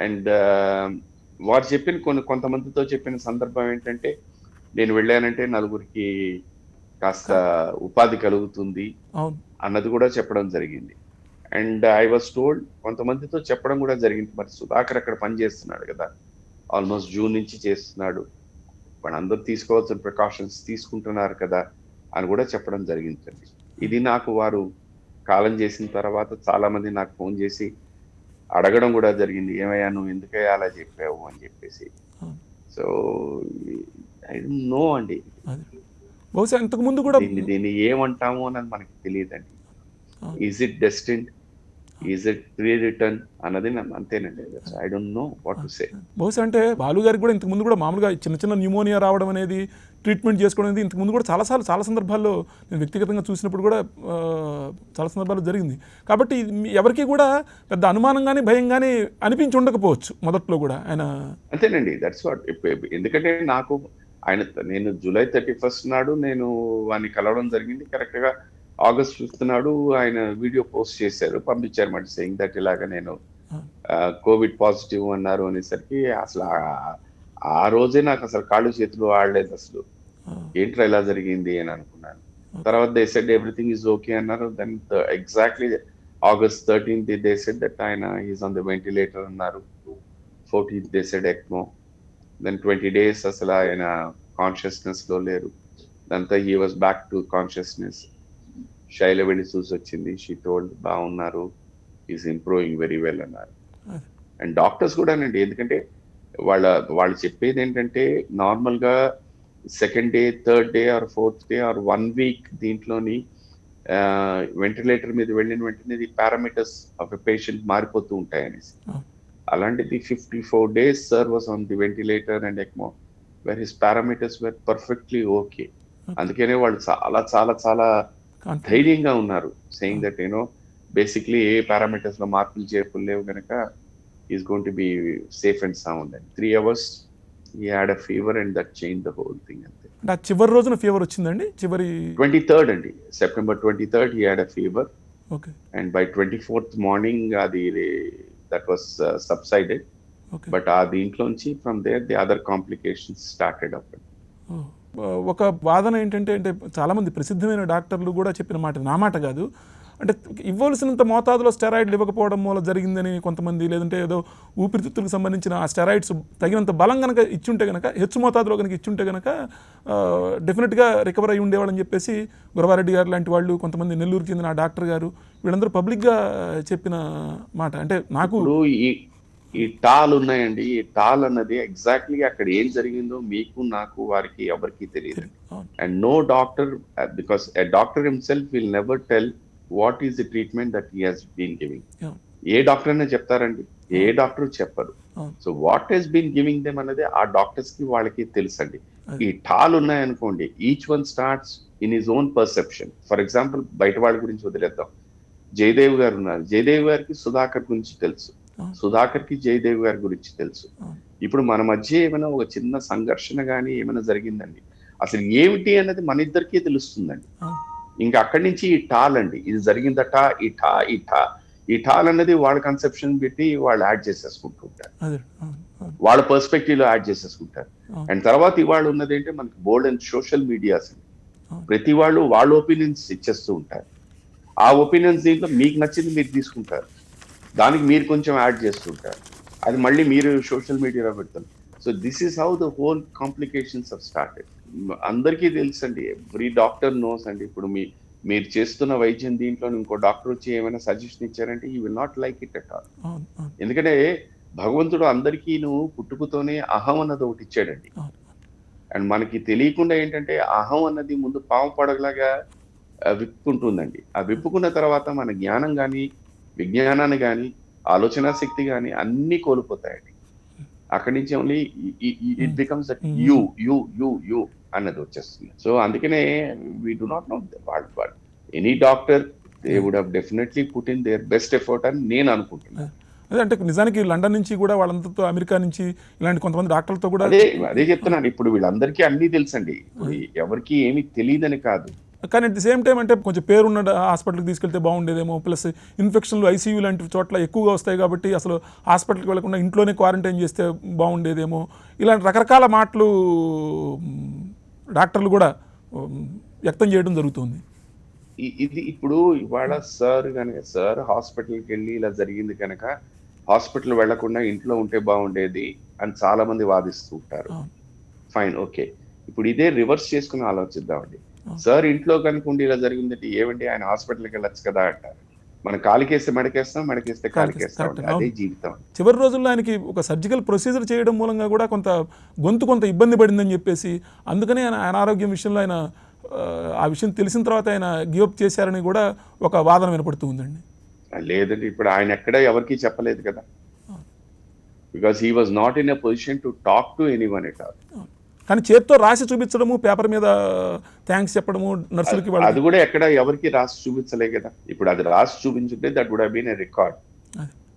అండ్ వారు చెప్పిన కొంతమందితో చెప్పిన సందర్భం ఏంటంటే, నేను వెళ్ళానంటే నలుగురికి కాస్త ఉపాధి కలుగుతుంది అన్నది కూడా చెప్పడం జరిగింది. అండ్ ఐ వాజ్ టోల్డ్, కొంతమందితో చెప్పడం కూడా జరిగింది, మరి సుధాకర్ అక్కడ పని చేస్తున్నాడు కదా, ఆల్మోస్ట్ జూన్ నుంచి చేస్తున్నాడు, అందరూ తీసుకోవాల్సిన ప్రికాషన్స్ తీసుకుంటున్నారు కదా అని కూడా చెప్పడం జరిగిందండి. ఇది నాకు వారు కాలం చేసిన తర్వాత చాలా మంది నాకు ఫోన్ చేసి అడగడం కూడా జరిగింది, ఏమయ్యా నువ్వు ఎందుకయ్యా అలా చెప్పావు అని చెప్పేసి. సో ఐ డోంట్ నో అండి, బహుశా ఇంతకు ముందు కూడా దీన్ని ఏమంటాము అన్నది మనకి తెలియదండి. Is it destined, is it pre return అన్నది అంతేనండి. I don't know what to say. బహుశా అంటే బాలు గారికి కూడా ఇంతకు ముందు కూడా మామూలుగా చిన్న న్యూమోనియా రావడం అనేది, ట్రీట్మెంట్ చేసుకోవడం అనేది ఇంతకు ముందు కూడా చాలా సందర్భాల్లో నేను వ్యక్తిగతంగా చూసినప్పుడు కూడా చాలా సందర్భాల్లో జరిగింది. కాబట్టి ఎవరికి కూడా పెద్ద అనుమానం కానీ భయం కానీ అనిపించి ఉండకపోవచ్చు మొదట్లో కూడా ఆయన. అంతేనండి, దట్స్ వాట్. ఎందుకంటే నేను జూలై 31st నాడు నేను వాడిని కలవడం జరిగింది. కరెక్ట్గా ఆగస్ట్ 5th నాడు ఆయన వీడియో పోస్ట్ చేశారు, పంపించారు మాట, సెయింగ్ దట్ ఇలాగా నేను కోవిడ్ పాజిటివ్ అన్నారు అనేసరికి అసలు ఆ రోజే నాకు అసలు కాళ్ళు చేతులు ఆడలేదు, అసలు ఏంట్రా ఇలా జరిగింది అని అనుకున్నాను. తర్వాత they said everything is okay అన్నారు. Then exactly August 13th they said that ఆయన ఈజ్ ఆన్ ద వెంటిలేటర్ అన్నారు. 14th they said ECMO. Then 20 days అసలు ఆయన కాన్షియస్నెస్ లో లేరు. దాంతో he was back to consciousness. Shaila వెళ్ళి చూసి వచ్చింది, షీ టోల్డ్ బాగున్నారు, ఈజ్ ఇంప్రూవింగ్ వెరీ వెల్ అన్నారు. అండ్ డాక్టర్స్ కూడా అండి, ఎందుకంటే వాళ్ళు చెప్పేది ఏంటంటే, నార్మల్ గా 2nd day 3rd day or 4th day or 1 week దీంట్లోని వెంటిలేటర్ మీద వెళ్ళిన వెంటనే the parameters of a patient మారిపోతూ ఉంటాయి అనేసి. అలాంటిది 54 days sir was on the ventilator and ECMO, were his parameters were perfectly okay. అందుకనే వాళ్ళు చాలా చాలా చాలా ధైర్యంగా ఉన్నారు, సెయింగ్ దట్ బేసిక్లీ ఏ పారామీటర్స్ లో మార్పులు చేర్పులు లేవు కనుక is going to be safe and sound. And 3 hours he had a fever and that changed the whole thing. అంతే. అంటే ఆ చివరి రోజున ఫీవర్ వచ్చిందండి, చివరి 23rd అండి, September 23rd he had a fever. Okay. And by 24th morning అది that was subsided. Okay. But ఆ దీంట్లోంచి from there the other complications started up. ఒక వాదన ఏంటంటే, చాలామంది ప్రసిద్ధమైన డాక్టర్లు కూడా చెప్పిన మాట, నా మాట కాదు, అంటే ఇవ్వాల్సినంత మోతాదులో స్టెరాయిడ్లు ఇవ్వకపోవడం మూల జరిగిందని కొంతమంది, లేదంటే ఏదో ఊపిరితిత్తులకు సంబంధించిన ఆ స్టెరాయిడ్స్ తగినంత బలం కనుక ఇచ్చుంటే కనుక, హెచ్చు మోతాదులో కనుక ఇచ్చుంటే కనుక డెఫినెట్గా రికవర్ అయ్యి ఉండేవాళ్ళని చెప్పేసి గురవారెడ్డి గారు లాంటి వాళ్ళు, కొంతమంది నెల్లూరుకి చెందిన ఆ డాక్టర్ గారు, వీళ్ళందరూ పబ్లిక్గా చెప్పిన మాట. అంటే నాకు ఈ టాల్ ఉన్నాయండి, ఈ టాల్ అన్నది ఎగ్జాక్ట్లీ అక్కడ ఏం జరిగిందో మీకు నాకు వారికి ఎవరికి తెలియదు. And no doctor, because a doctor himself will never tell what is the treatment that he has been giving. ఏ డాక్టర్ అయినా చెప్తారండి, ఏ డాక్టర్ చెప్పరు. So what he's been giving them అన్నది ఆ డాక్టర్స్ కి వాళ్ళకి తెలుసండి. ఈ టాల్ ఉన్నాయనుకోండి, each one starts in his own perception. For example బయట వాళ్ళ గురించి వదిలేద్దాం. జయదేవ్ గారు ఉన్నారు, జయదేవ్ గారికి సుధాకర్ గురించి తెలుసు, సుధాకర్ కి జయదేవ్ గారి గురించి తెలుసు. ఇప్పుడు మన మధ్య ఏమైనా ఒక చిన్న సంఘర్షణ కానీ ఏమైనా జరిగిందండి, అసలు ఏమిటి అన్నది మన ఇద్దరికీ తెలుస్తుందండి. ఇంకా అక్కడి నుంచి ఈ టాల్ అండి, ఇది జరిగిందట, ఈ టాల్ అన్నది వాళ్ళ కన్సెప్షన్ పెట్టి వాళ్ళు యాడ్ చేసేసుకుంటూ ఉంటారు, వాళ్ళ పర్స్పెక్టివ్ లో యాడ్ చేసేసుకుంటారు. అండ్ తర్వాత ఇవాళ ఉన్నది ఏంటంటే మనకి బోల్డ్ అండ్ సోషల్ మీడియాస్, ప్రతి వాళ్ళు వాళ్ళ ఒపీనియన్స్ ఇచ్చేస్తూ ఉంటారు. ఆ ఒపీనియన్స్ దీంట్లో మీకు నచ్చింది మీరు తీసుకుంటారు, దానికి మీరు కొంచెం యాడ్ చేస్తుంటారు, అది మళ్ళీ మీరు సోషల్ మీడియాలో పెడతారు. So this is how the whole complications of started. అందరికీ తెలుసు అండి, ఎవ్రీ డాక్టర్ నోస్ అండి. ఇప్పుడు మీరు చేస్తున్న వైద్యం దీంట్లో ఇంకో డాక్టర్ వచ్చి ఏమైనా సజెషన్ ఇచ్చారంటే you will not like it at all. ఎందుకంటే భగవంతుడు అందరికీ పుట్టుకతోనే అహం అన్నది ఒకటి ఇచ్చాడండి. అండ్ మనకి తెలియకుండా ఏంటంటే అహం అన్నది ముందు పాము పడగలాగా విప్పుకుంటుందండి. ఆ విప్పుకున్న తర్వాత మన జ్ఞానం కానీ విజ్ఞానాన్ని కానీ ఆలోచన శక్తి కానీ అన్ని కోల్పోతాయండి. అక్కడి నుంచి only it becomes that you అన్నది వచ్చేస్తుంది. సో అందుకనే వీ డు నాట్ నో వాళ్ళు any doctor they would have definitely put in their best effort అని నేను అనుకుంటున్నాను. అదే అంటే నిజానికి లండన్ నుంచి కూడా వాళ్ళందరితో, అమెరికా నుంచి ఇలాంటి కొంతమంది డాక్టర్లతో కూడా అదే చెప్తున్నాను. ఇప్పుడు వీళ్ళందరికీ అన్ని తెలుసండి. ఇప్పుడు ఎవరికి ఏమీ తెలియదని కాదు. కానీ అట్ ది సేమ్ టైం అంటే కొంచెం పేరున్న హాస్పిటల్కి తీసుకెళ్తే బాగుండేదేమో, ప్లస్ ఇన్ఫెక్షన్లు ఐసీయూ లాంటి చోట్ల ఎక్కువగా వస్తాయి కాబట్టి అసలు హాస్పిటల్కి వెళ్లకుండా ఇంట్లోనే క్వారంటైన్ చేస్తే బాగుండేదేమో, ఇలాంటి రకరకాల మాటలు డాక్టర్లు కూడా వ్యక్తం చేయడం జరుగుతుంది. ఇది ఇప్పుడు ఇవాళ సార్ హాస్పిటల్కి వెళ్ళి ఇలా జరిగింది కనుక హాస్పిటల్ వెళ్లకుండా ఇంట్లో ఉంటే బాగుండేది అని చాలా మంది వాదిస్తూ ఉంటారు. Fine, okay. ఇప్పుడు ఇదే రివర్స్ చేసుకుని ఆలోచిద్దామండి. సార్ ఇంట్లో కనుకుండి ఇలా జరిగిందంటే ఏమండి ఆయన హాస్పిటల్కి వెళ్ళొచ్చు కదా అంటారు. మనం కాలికేస్తే మెడకేస్తాం, మెడకేస్తే కాలికేస్తాం. అదే జీవితం. చివరి రోజుల్లో ఆయనకి ఒక సర్జికల్ ప్రొసీజర్ చేయడం మూలంగా కూడా కొంత ఇబ్బంది పడిందని చెప్పేసి, అందుకనే ఆయన అనారోగ్యం విషయంలో ఆయన ఆ విషయం తెలిసిన తర్వాత ఆయన గివప్ చేశారని కూడా ఒక వాదన వినపడుతూ ఉందండి. లేదండి, ఇప్పుడు ఆయన ఎక్కడ ఎవరికి చెప్పలేదు కదా, because he was not in a position to talk to anyone at all. కానీ చేత్తో రాసి చూపించడము, పేపర్ మీద థ్యాంక్స్ చెప్పడము నర్సులకి, అది కూడా ఎక్కడ ఎవరికి రాసి చూపించలే కదా. ఇప్పుడు అది రాసి చూపించుంటే that would have been a record.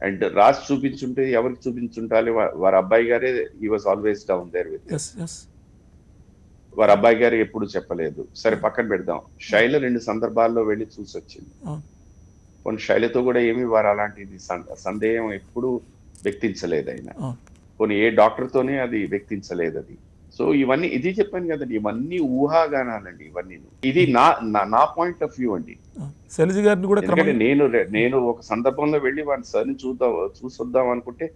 And రాసి చూపించుంటే ఎవరికి చూపించుంటాలి? వారి అబ్బాయి గారే he was always down there with. వారి అబ్బాయి గారు ఎప్పుడు చెప్పలేదు. సరే పక్కన పెడదాం. శైల 2 సందర్భాల్లో వెళ్ళి చూసి వచ్చింది. కొన్ని శైలతో కూడా ఏమి వారు అలాంటిది సందేహం ఎప్పుడు వ్యక్తించలేదు ఆయన. కొన్ని ఏ డాక్టర్తోనే అది వ్యక్తించలేదు అది. సో ఇవన్నీ ఇది చెప్పాను కదండి, ఇవన్నీ ఊహాగానాలండి ఇవన్నీ. ఇది నా పాయింట్ ఆఫ్ వ్యూ అండి. శైలజ గారిని కూడా ఎందుకంటే నేను ఒక సందర్భంలో వెళ్ళి వాడిని సార్ని చూసొద్దాం అనుకుంటే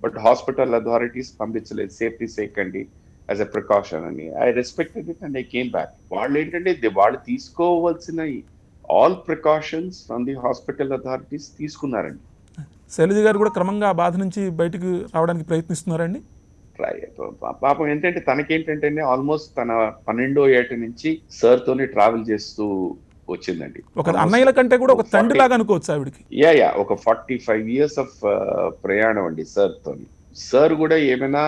బట్ హాస్పిటల్ అథారిటీస్ పంపించలేదు, సేఫ్టీ సేక్ అండి, యాజ్ ఎ ప్రికాషన్ అని. I respected it and I came back. వాళ్ళు ఏంటంటే వాళ్ళు తీసుకోవాల్సిన all precautions from the hospital authorities తీసుకున్నారండి. శైలజ గారు కూడా క్రమంగా ఆ బాధ నుంచి బయటకు రావడానికి ప్రయత్నిస్తున్నారండి. పాపం ఏంటంటే తనకేంటంటే ఆల్మోస్ట్ తన 12వ ఏట నుంచి సార్ తోనే ట్రావెల్ చేస్తూ వచ్చిందండి. ఒక అన్నయ్యల కంటే కూడా ఒక తండ్రి లాగా అనుకోవచ్చు ఆవిడకి. ఒక 45 years ఆఫ్ ప్రయాణం అండి సార్ తోని. సార్ కూడా ఏమైనా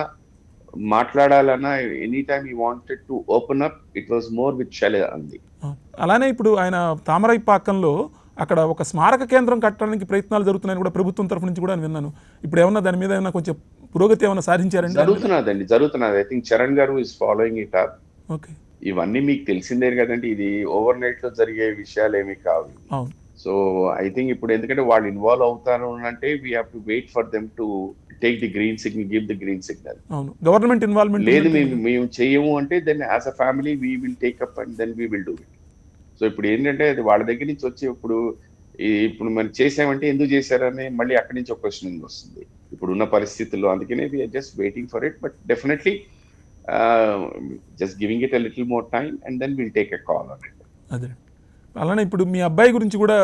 మాట్లాడాలన్నా any time he wanted to open up, it was more with Shailaja అంది. అలానే ఇప్పుడు ఆయన తామరైపాకంలో అక్కడ ఒక స్మారక కేంద్రం కట్టడానికి ప్రయత్నాలు జరుగుతున్నాయని కూడా ప్రభుత్వం తరఫు నుంచి కూడా విన్నాను. ఇప్పుడు ఏమన్నా దాని మీద ఏమన్నా కొంచెం పురోగతి ఏమైనా సాధించారండి? జరుగుతున్నది. ఐ థింక్ చరణ్ గారు is following it up. Okay. ఇవన్నీ మీకు తెలిసిందే కదండి, ఇది ఓవర్ నైట్ లో జరిగే విషయాలు ఏమి కావు. సో ఐ థింక్ ఇప్పుడు ఎందుకంటే వాళ్ళు ఇన్వాల్వ్ అవుతారు అంటే we have to wait for them to take the green signal, give the green signal. Government involvement లేదు మేము చేయము అంటే then as a family we will take up and then we will do it. So ఇప్పుడు ఏంటంటే అది వాళ్ళ దగ్గర నుంచి వచ్చి ఇప్పుడు మనం చేసామంటే ఎందుకు చేశారని మళ్ళీ అక్కడి నుంచి ఒక క్వశ్చనింగ్ వస్తుంది ఇప్పుడు ఉన్న పరిస్థితుల్లో. అందుకనే we're just waiting for it, but definitely just giving it a little more time and then will take a call on it. అదే అలానే ఇప్పుడు మీ అబ్బాయి గురించి కూడా,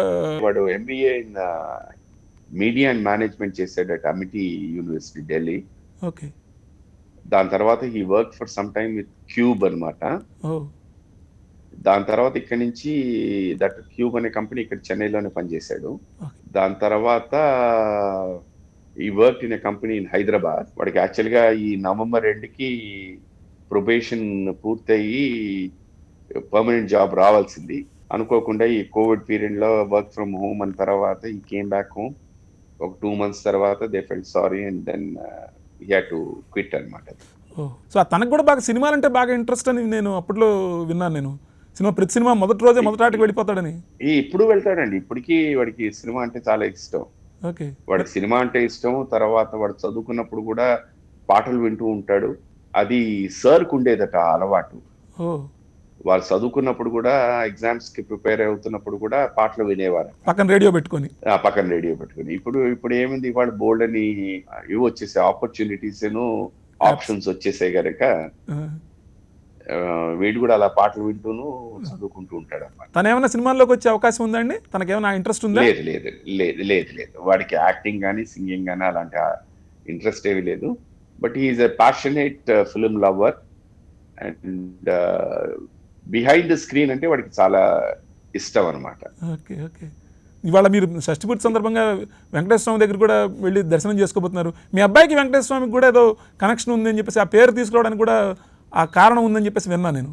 వాడు MBA in media and management చేశాడు at Amity University Delhi. Okay. దాని తర్వాత he work for some time with Cube అనమాట. దాని తర్వాత ఇక్కడ నుంచి దట్ క్యూబ్ అనే కంపెనీ ఇక్కడ చెన్నైలోనే పనిచేశాడు. దాని తర్వాత ఈ work in a company in Hyderabad. వాడికి యాక్చువల్గా ఈ November 2కి ప్రొబేషన్ పూర్తయి పర్మనెంట్ జాబ్ రావాల్సింది. అనుకోకుండా ఈ కోవిడ్ పీరియడ్ లో వర్క్ ఫ్రమ్ హోమ్ అని తర్వాత ఈ కేమ్ బ్యాక్ హోమ్. ఒక 2 months తర్వాత they felt sorry and then he had to quit అనమాట. సో తనకు కూడా బాగా సినిమాలంటే బాగా ఇంట్రెస్ట్ అని నేను అప్పట్లో విన్నాను. నేను ప్రతి సినిమా మొదటి రోజే మొదటాటికి వెళ్ళిపోతాడని. ఇప్పుడు వెళ్తాడండి, ఇప్పటికీ వాడికి సినిమా అంటే చాలా ఇష్టం. ఓకే. వాడికి సినిమా అంటే ఇష్టం. తర్వాత వాడు చదువుకున్నప్పుడు కూడా పాటలు వింటూ ఉంటాడు. అది సార్కు ఉండేదట అలవాటు. వాళ్ళు చదువుకున్నప్పుడు కూడా ఎగ్జామ్స్ కి ప్రిపేర్ అవుతున్నప్పుడు కూడా పాటలు వినేవారు పక్కన రేడియో పెట్టుకొని. ఇప్పుడు ఏమింది, వాళ్ళు బోల్డ్ అని ఇవి వచ్చేసాయి, ఆపర్చునిటీస్ ఆప్షన్స్ వచ్చేసాయి కనుక వీడు కూడా అలా పాటలు వింటూను చదువుకుంటూ ఉంటాడు అన్నమాట. తను ఏమైనా సినిమాల్లోకి వచ్చే అవకాశం ఉందండి? తనకేమైనా ఇంట్రెస్ట్ ఉందా? లేదు. వాడికి యాక్టింగ్ కానీ సింగింగ్ కానీ అలాంటి ఇంట్రెస్ట్ ఏమీ లేదు. But he's a passionate film lover and behind the screen అంటే వాడికి చాలా ఇష్టం అనమాట. ఓకే. ఇవాళ మీరు షష్ఠిపూర్తి సందర్భంగా వెంకటేశ్వర స్వామి దగ్గర కూడా వెళ్ళి దర్శనం చేసుకోబోతున్నారు. మీ అబ్బాయికి వెంకటేశ్వర స్వామికి కూడా ఏదో కనెక్షన్ ఉందని చెప్పేసి, ఆ పేరు తీసుకోవడానికి కూడా ఆ కారణం ఉందని చెప్పేసి విన్నా నేను.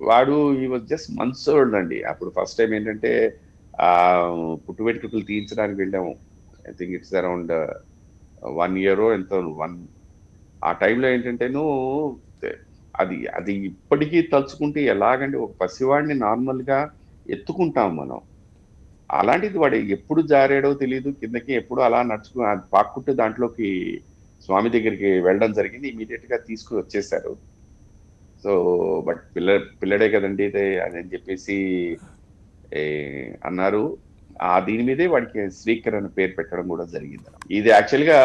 వాడు ఈ వాజ్ జస్ట్ మంత్స్ ఓల్డ్ అండి. అప్పుడు ఫస్ట్ టైం ఏంటంటే ఆ పుట్టు వెంట్రుకలు తీయించడానికి వెళ్ళాము. I think it's around 1 year ఎంతో ఆ టైంలో ఏంటంటేను అది అది ఇప్పటికీ తలుచుకుంటే ఎలాగంటే ఒక పసివాడిని నార్మల్గా ఎత్తుకుంటాం మనం. అలాంటిది వాడు ఎప్పుడు జారాడో తెలియదు, కిందకి ఎప్పుడు అలా నడుచుకుని అది పాక్కుంటూ దాంట్లోకి స్వామి దగ్గరికి వెళ్ళడం జరిగింది. ఇమీడియట్ గా తీసుకుని వచ్చేసారు. సో బట్ పిల్లడే కదండి ఇది అని చెప్పేసి అన్నారు. ఆ దీని మీదే వాడికి శ్రీకర్ అని పేరు పెట్టడం కూడా జరిగింది. ఇది యాక్చువల్గా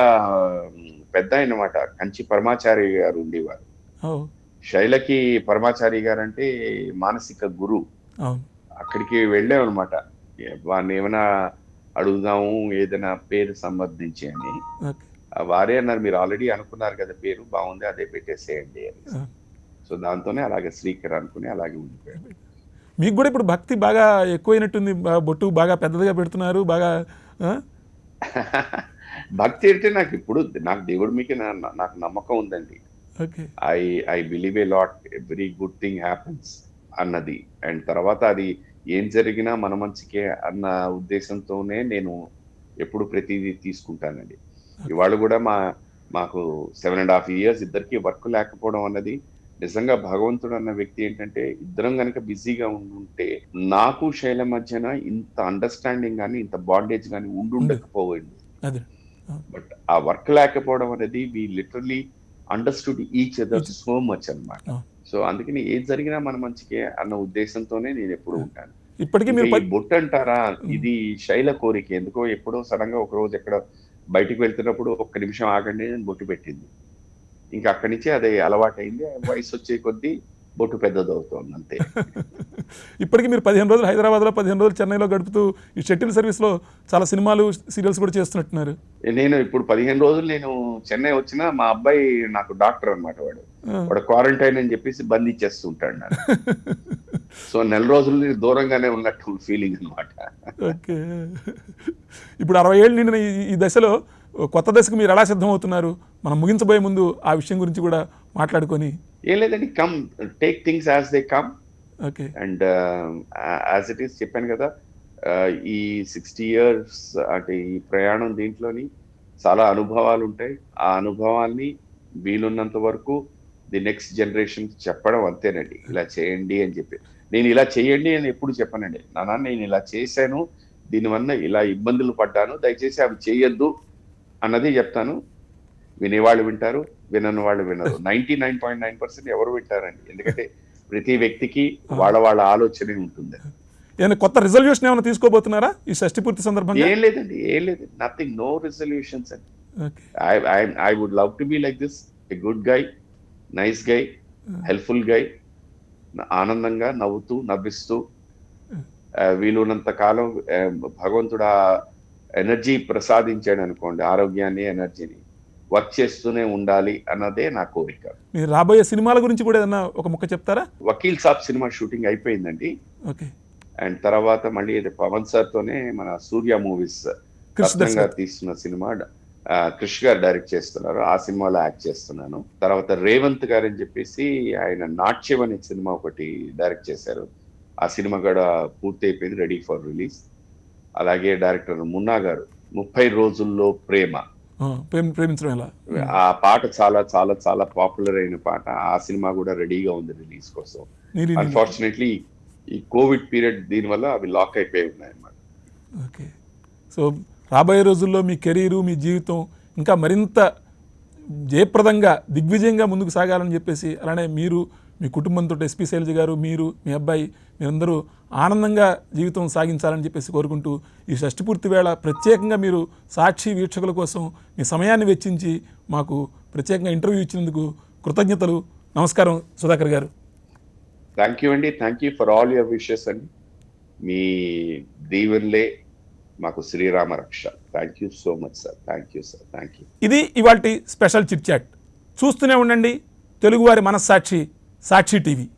పెద్ద అన్నమాట, కంచి పరమాచారి గారు ఉండేవారు. శైలకి పరమాచారి గారు అంటే మానసిక గురు. అక్కడికి వెళ్ళాం అనమాట, వాడిని ఏమైనా అడుగుదాము ఏదైనా పేరు సంబంధించి అని. వారే అన్నారు, మీరు ఆల్రెడీ అనుకున్నారు కదా పేరు, బాగుంది అదే పెట్టేసేయండి అని. సో దాంతోనే అలాగే శ్రీకర్ అనుకుని అలాగే ఉండిపోయాడు. మీకు కూడా ఇప్పుడు భక్తి బాగా ఎక్కువైనట్టుంది, బొట్టు బాగా పెద్దదిగా పెడుతున్నారు బాగా. భక్తి అంటే నాకు దేవుడి మీకు నాకు నమ్మకం ఉందండి. I believe a lot every good thing happens అన్నది. అండ్ తర్వాత అది ఏం జరిగినా మన మంచికే అన్న ఉద్దేశంతోనే నేను ఎప్పుడు ప్రతిదీ తీసుకుంటానండి. ఇవాళ కూడా మాకు 7.5 years ఇద్దరికి వర్క్ లేకపోవడం అన్నది నిజంగా భగవంతుడు అన్న వ్యక్తి ఏంటంటే, ఇద్దరం కనుక బిజీగా ఉంటే నాకు శైల మధ్యన ఇంత అండర్స్టాండింగ్ కానీ ఇంత బాండేజ్ కానీ ఉండకపోయింది. బట్ ఆ వర్క్ లేకపోవడం అనేది we literally understood each other so much అన్నమాట. సో అందుకని ఏది జరిగినా మన మంచికే అన్న ఉద్దేశంతోనే నేను ఎప్పుడు ఉంటాను. ఇప్పటికీ మీరు బొట్టు అంటారా, ఇది శైల కోరిక. ఎందుకో ఎప్పుడో సడన్ గా ఒక రోజు ఎక్కడ బయటికి వెళ్తున్నప్పుడు ఒక్క నిమిషం ఆగండి అని బొట్టు పెట్టింది. ఇంకా అక్కడి నుంచి అదే అలవాటైంది. వయసు వచ్చే కొద్దీ బొట్టు పెద్దదవుతోంది అంతే. ఇప్పటికీ మీరు 15 రోజులు హైదరాబాద్లో, 15 రోజులు చెన్నైలో గడుపుతూ ఈ షటిల్ సర్వీస్లో చాలా సినిమాలు సీరియల్స్ కూడా చేస్తున్నట్టున్నారు. నేను ఇప్పుడు 15 రోజులు నేను చెన్నై వచ్చినా మా అబ్బాయి నాకు డాక్టర్ అనమాట. వాడు క్వారంటైన్ అని చెప్పేసి బంద్ ఇచ్చేస్తుంటాడు నాకు. సో 4 రోజులు దూరంగానే ఉన్నట్టు ఫీలింగ్ అనమాట. ఓకే, ఇప్పుడు 60 ఏళ్ళు నిండిన ఈ దశలో కొత్త దశకు మీరు ఎలా సిద్ధమవుతున్నారు? మనం ముగించబోయే ముందు ఆ విషయం గురించి కూడా మాట్లాడుకొని. ఏం లేదండి, come take things as they come. Okay. And as it is చెప్పాను కదా, ఈ 60 years అంటే ఈ ప్రయాణం దీంట్లోని చాలా అనుభవాలు ఉంటాయి. ఆ అనుభవాల్ని వీలున్నంత వరకు ది నెక్స్ట్ జనరేషన్ చెప్పడం అంతేనండి. ఇలా చేయండి అని చెప్పి, నేను ఇలా చేయండి అని ఎప్పుడు చెప్పానండి. నేను ఇలా చేశాను, దీనివల్ల ఇలా ఇబ్బందులు పడ్డాను, దయచేసి అవి చేయొద్దు అన్నది చెప్తాను. వినేవాళ్ళు వింటారు, వినని వాళ్ళు వినరు. 99.9% ఎవరు వింటారండి, ఎందుకంటే ప్రతి వ్యక్తికి వాళ్ళ ఆలోచనే ఉంటుంది. ఏమైనా కొత్త రిజల్యూషన్ ఏమైనా తీసుకోబోతున్నారా ఈ షష్ఠి పూర్తి సందర్భంగా? ఏం లేదండి, నథింగ్, నో రిజల్యూషన్స్ అండి. I would love to be like this, a good guy, nice guy, helpful guy, ఆనందంగా నవ్విస్తూ వీలున్నంత కాలం భగవంతుడు ఎనర్జీ ప్రసాదించాడు అనుకోండి, ఆరోగ్యాన్ని ఎనర్జీని వర్క్ చేస్తూనే ఉండాలి అన్నదే నా కోరిక. మీరు రాబోయే సినిమాల గురించి కూడా ఏదన్నా ఒక ముక్క చెప్తారా? వకీల్ సాబ్ సినిమా షూటింగ్ అయిపోయిందండి. ఓకే. అండ్ తర్వాత మళ్ళీ పవన్ సార్ తోనే మన సూర్య మూవీస్ గారు తీస్తున్న సినిమా క్రిష్ గారు డైరెక్ట్ చేస్తున్నారు, ఆ సినిమాలో యాక్ట్ చేస్తున్నాను. తర్వాత రేవంత్ గారు అని చెప్పేసి ఆయన నాట్యం అనే సినిమా ఒకటి డైరెక్ట్ చేశారు. ఆ సినిమా కూడా పూర్తి అయిపోయింది, రెడీ ఫర్ రిలీజ్. అలాగే డైరెక్టర్ మున్నా గారు 30 రోజుల్లో ప్రేమించడం ఎలా, ఆ పాట చాలా చాలా చాలా పాపులర్ అయిన పాట. ఆ సినిమా కూడా రెడీగా ఉంది రిలీజ్ కోసం. అన్ఫార్చునేట్లీ ఈ కోవిడ్ పీరియడ్ దీనివల్ల అవి లాక్ అయిపోయి ఉన్నాయి అన్నమాట. ఓకే. సో రాబోయే రోజుల్లో మీ కెరీరు, మీ జీవితం ఇంకా మరింత జయప్రదంగా దిగ్విజయంగా ముందుకు సాగాలని చెప్పేసి, అలానే మీరు మీ కుటుంబంతో, ఎస్పీ శైలజ గారు, మీరు మీ అబ్బాయి, మీరందరూ ఆనందంగా జీవితం సాగించాలని చెప్పేసి కోరుకుంటూ, ఈ షష్ఠి పూర్తి వేళ ప్రత్యేకంగా మీరు సాక్షి వీక్షకుల కోసం మీ సమయాన్ని వెచ్చించి మాకు ప్రత్యేకంగా ఇంటర్వ్యూ ఇచ్చినందుకు కృతజ్ఞతలు. నమస్కారం సుధాకర్ గారు. థ్యాంక్ యూ అండి, thank you for all your wishes అండి. మీ దీవెనలే మాకు శ్రీరామ రక్ష. Thank you so much sir. Thank you sir. Thank you. ఇది ఇవాల్టి స్పెషల్ చిట్ చాట్. చూస్తూనే ఉండండి తెలుగువారి మనస్సాక్షి, సాక్షి టీవీ.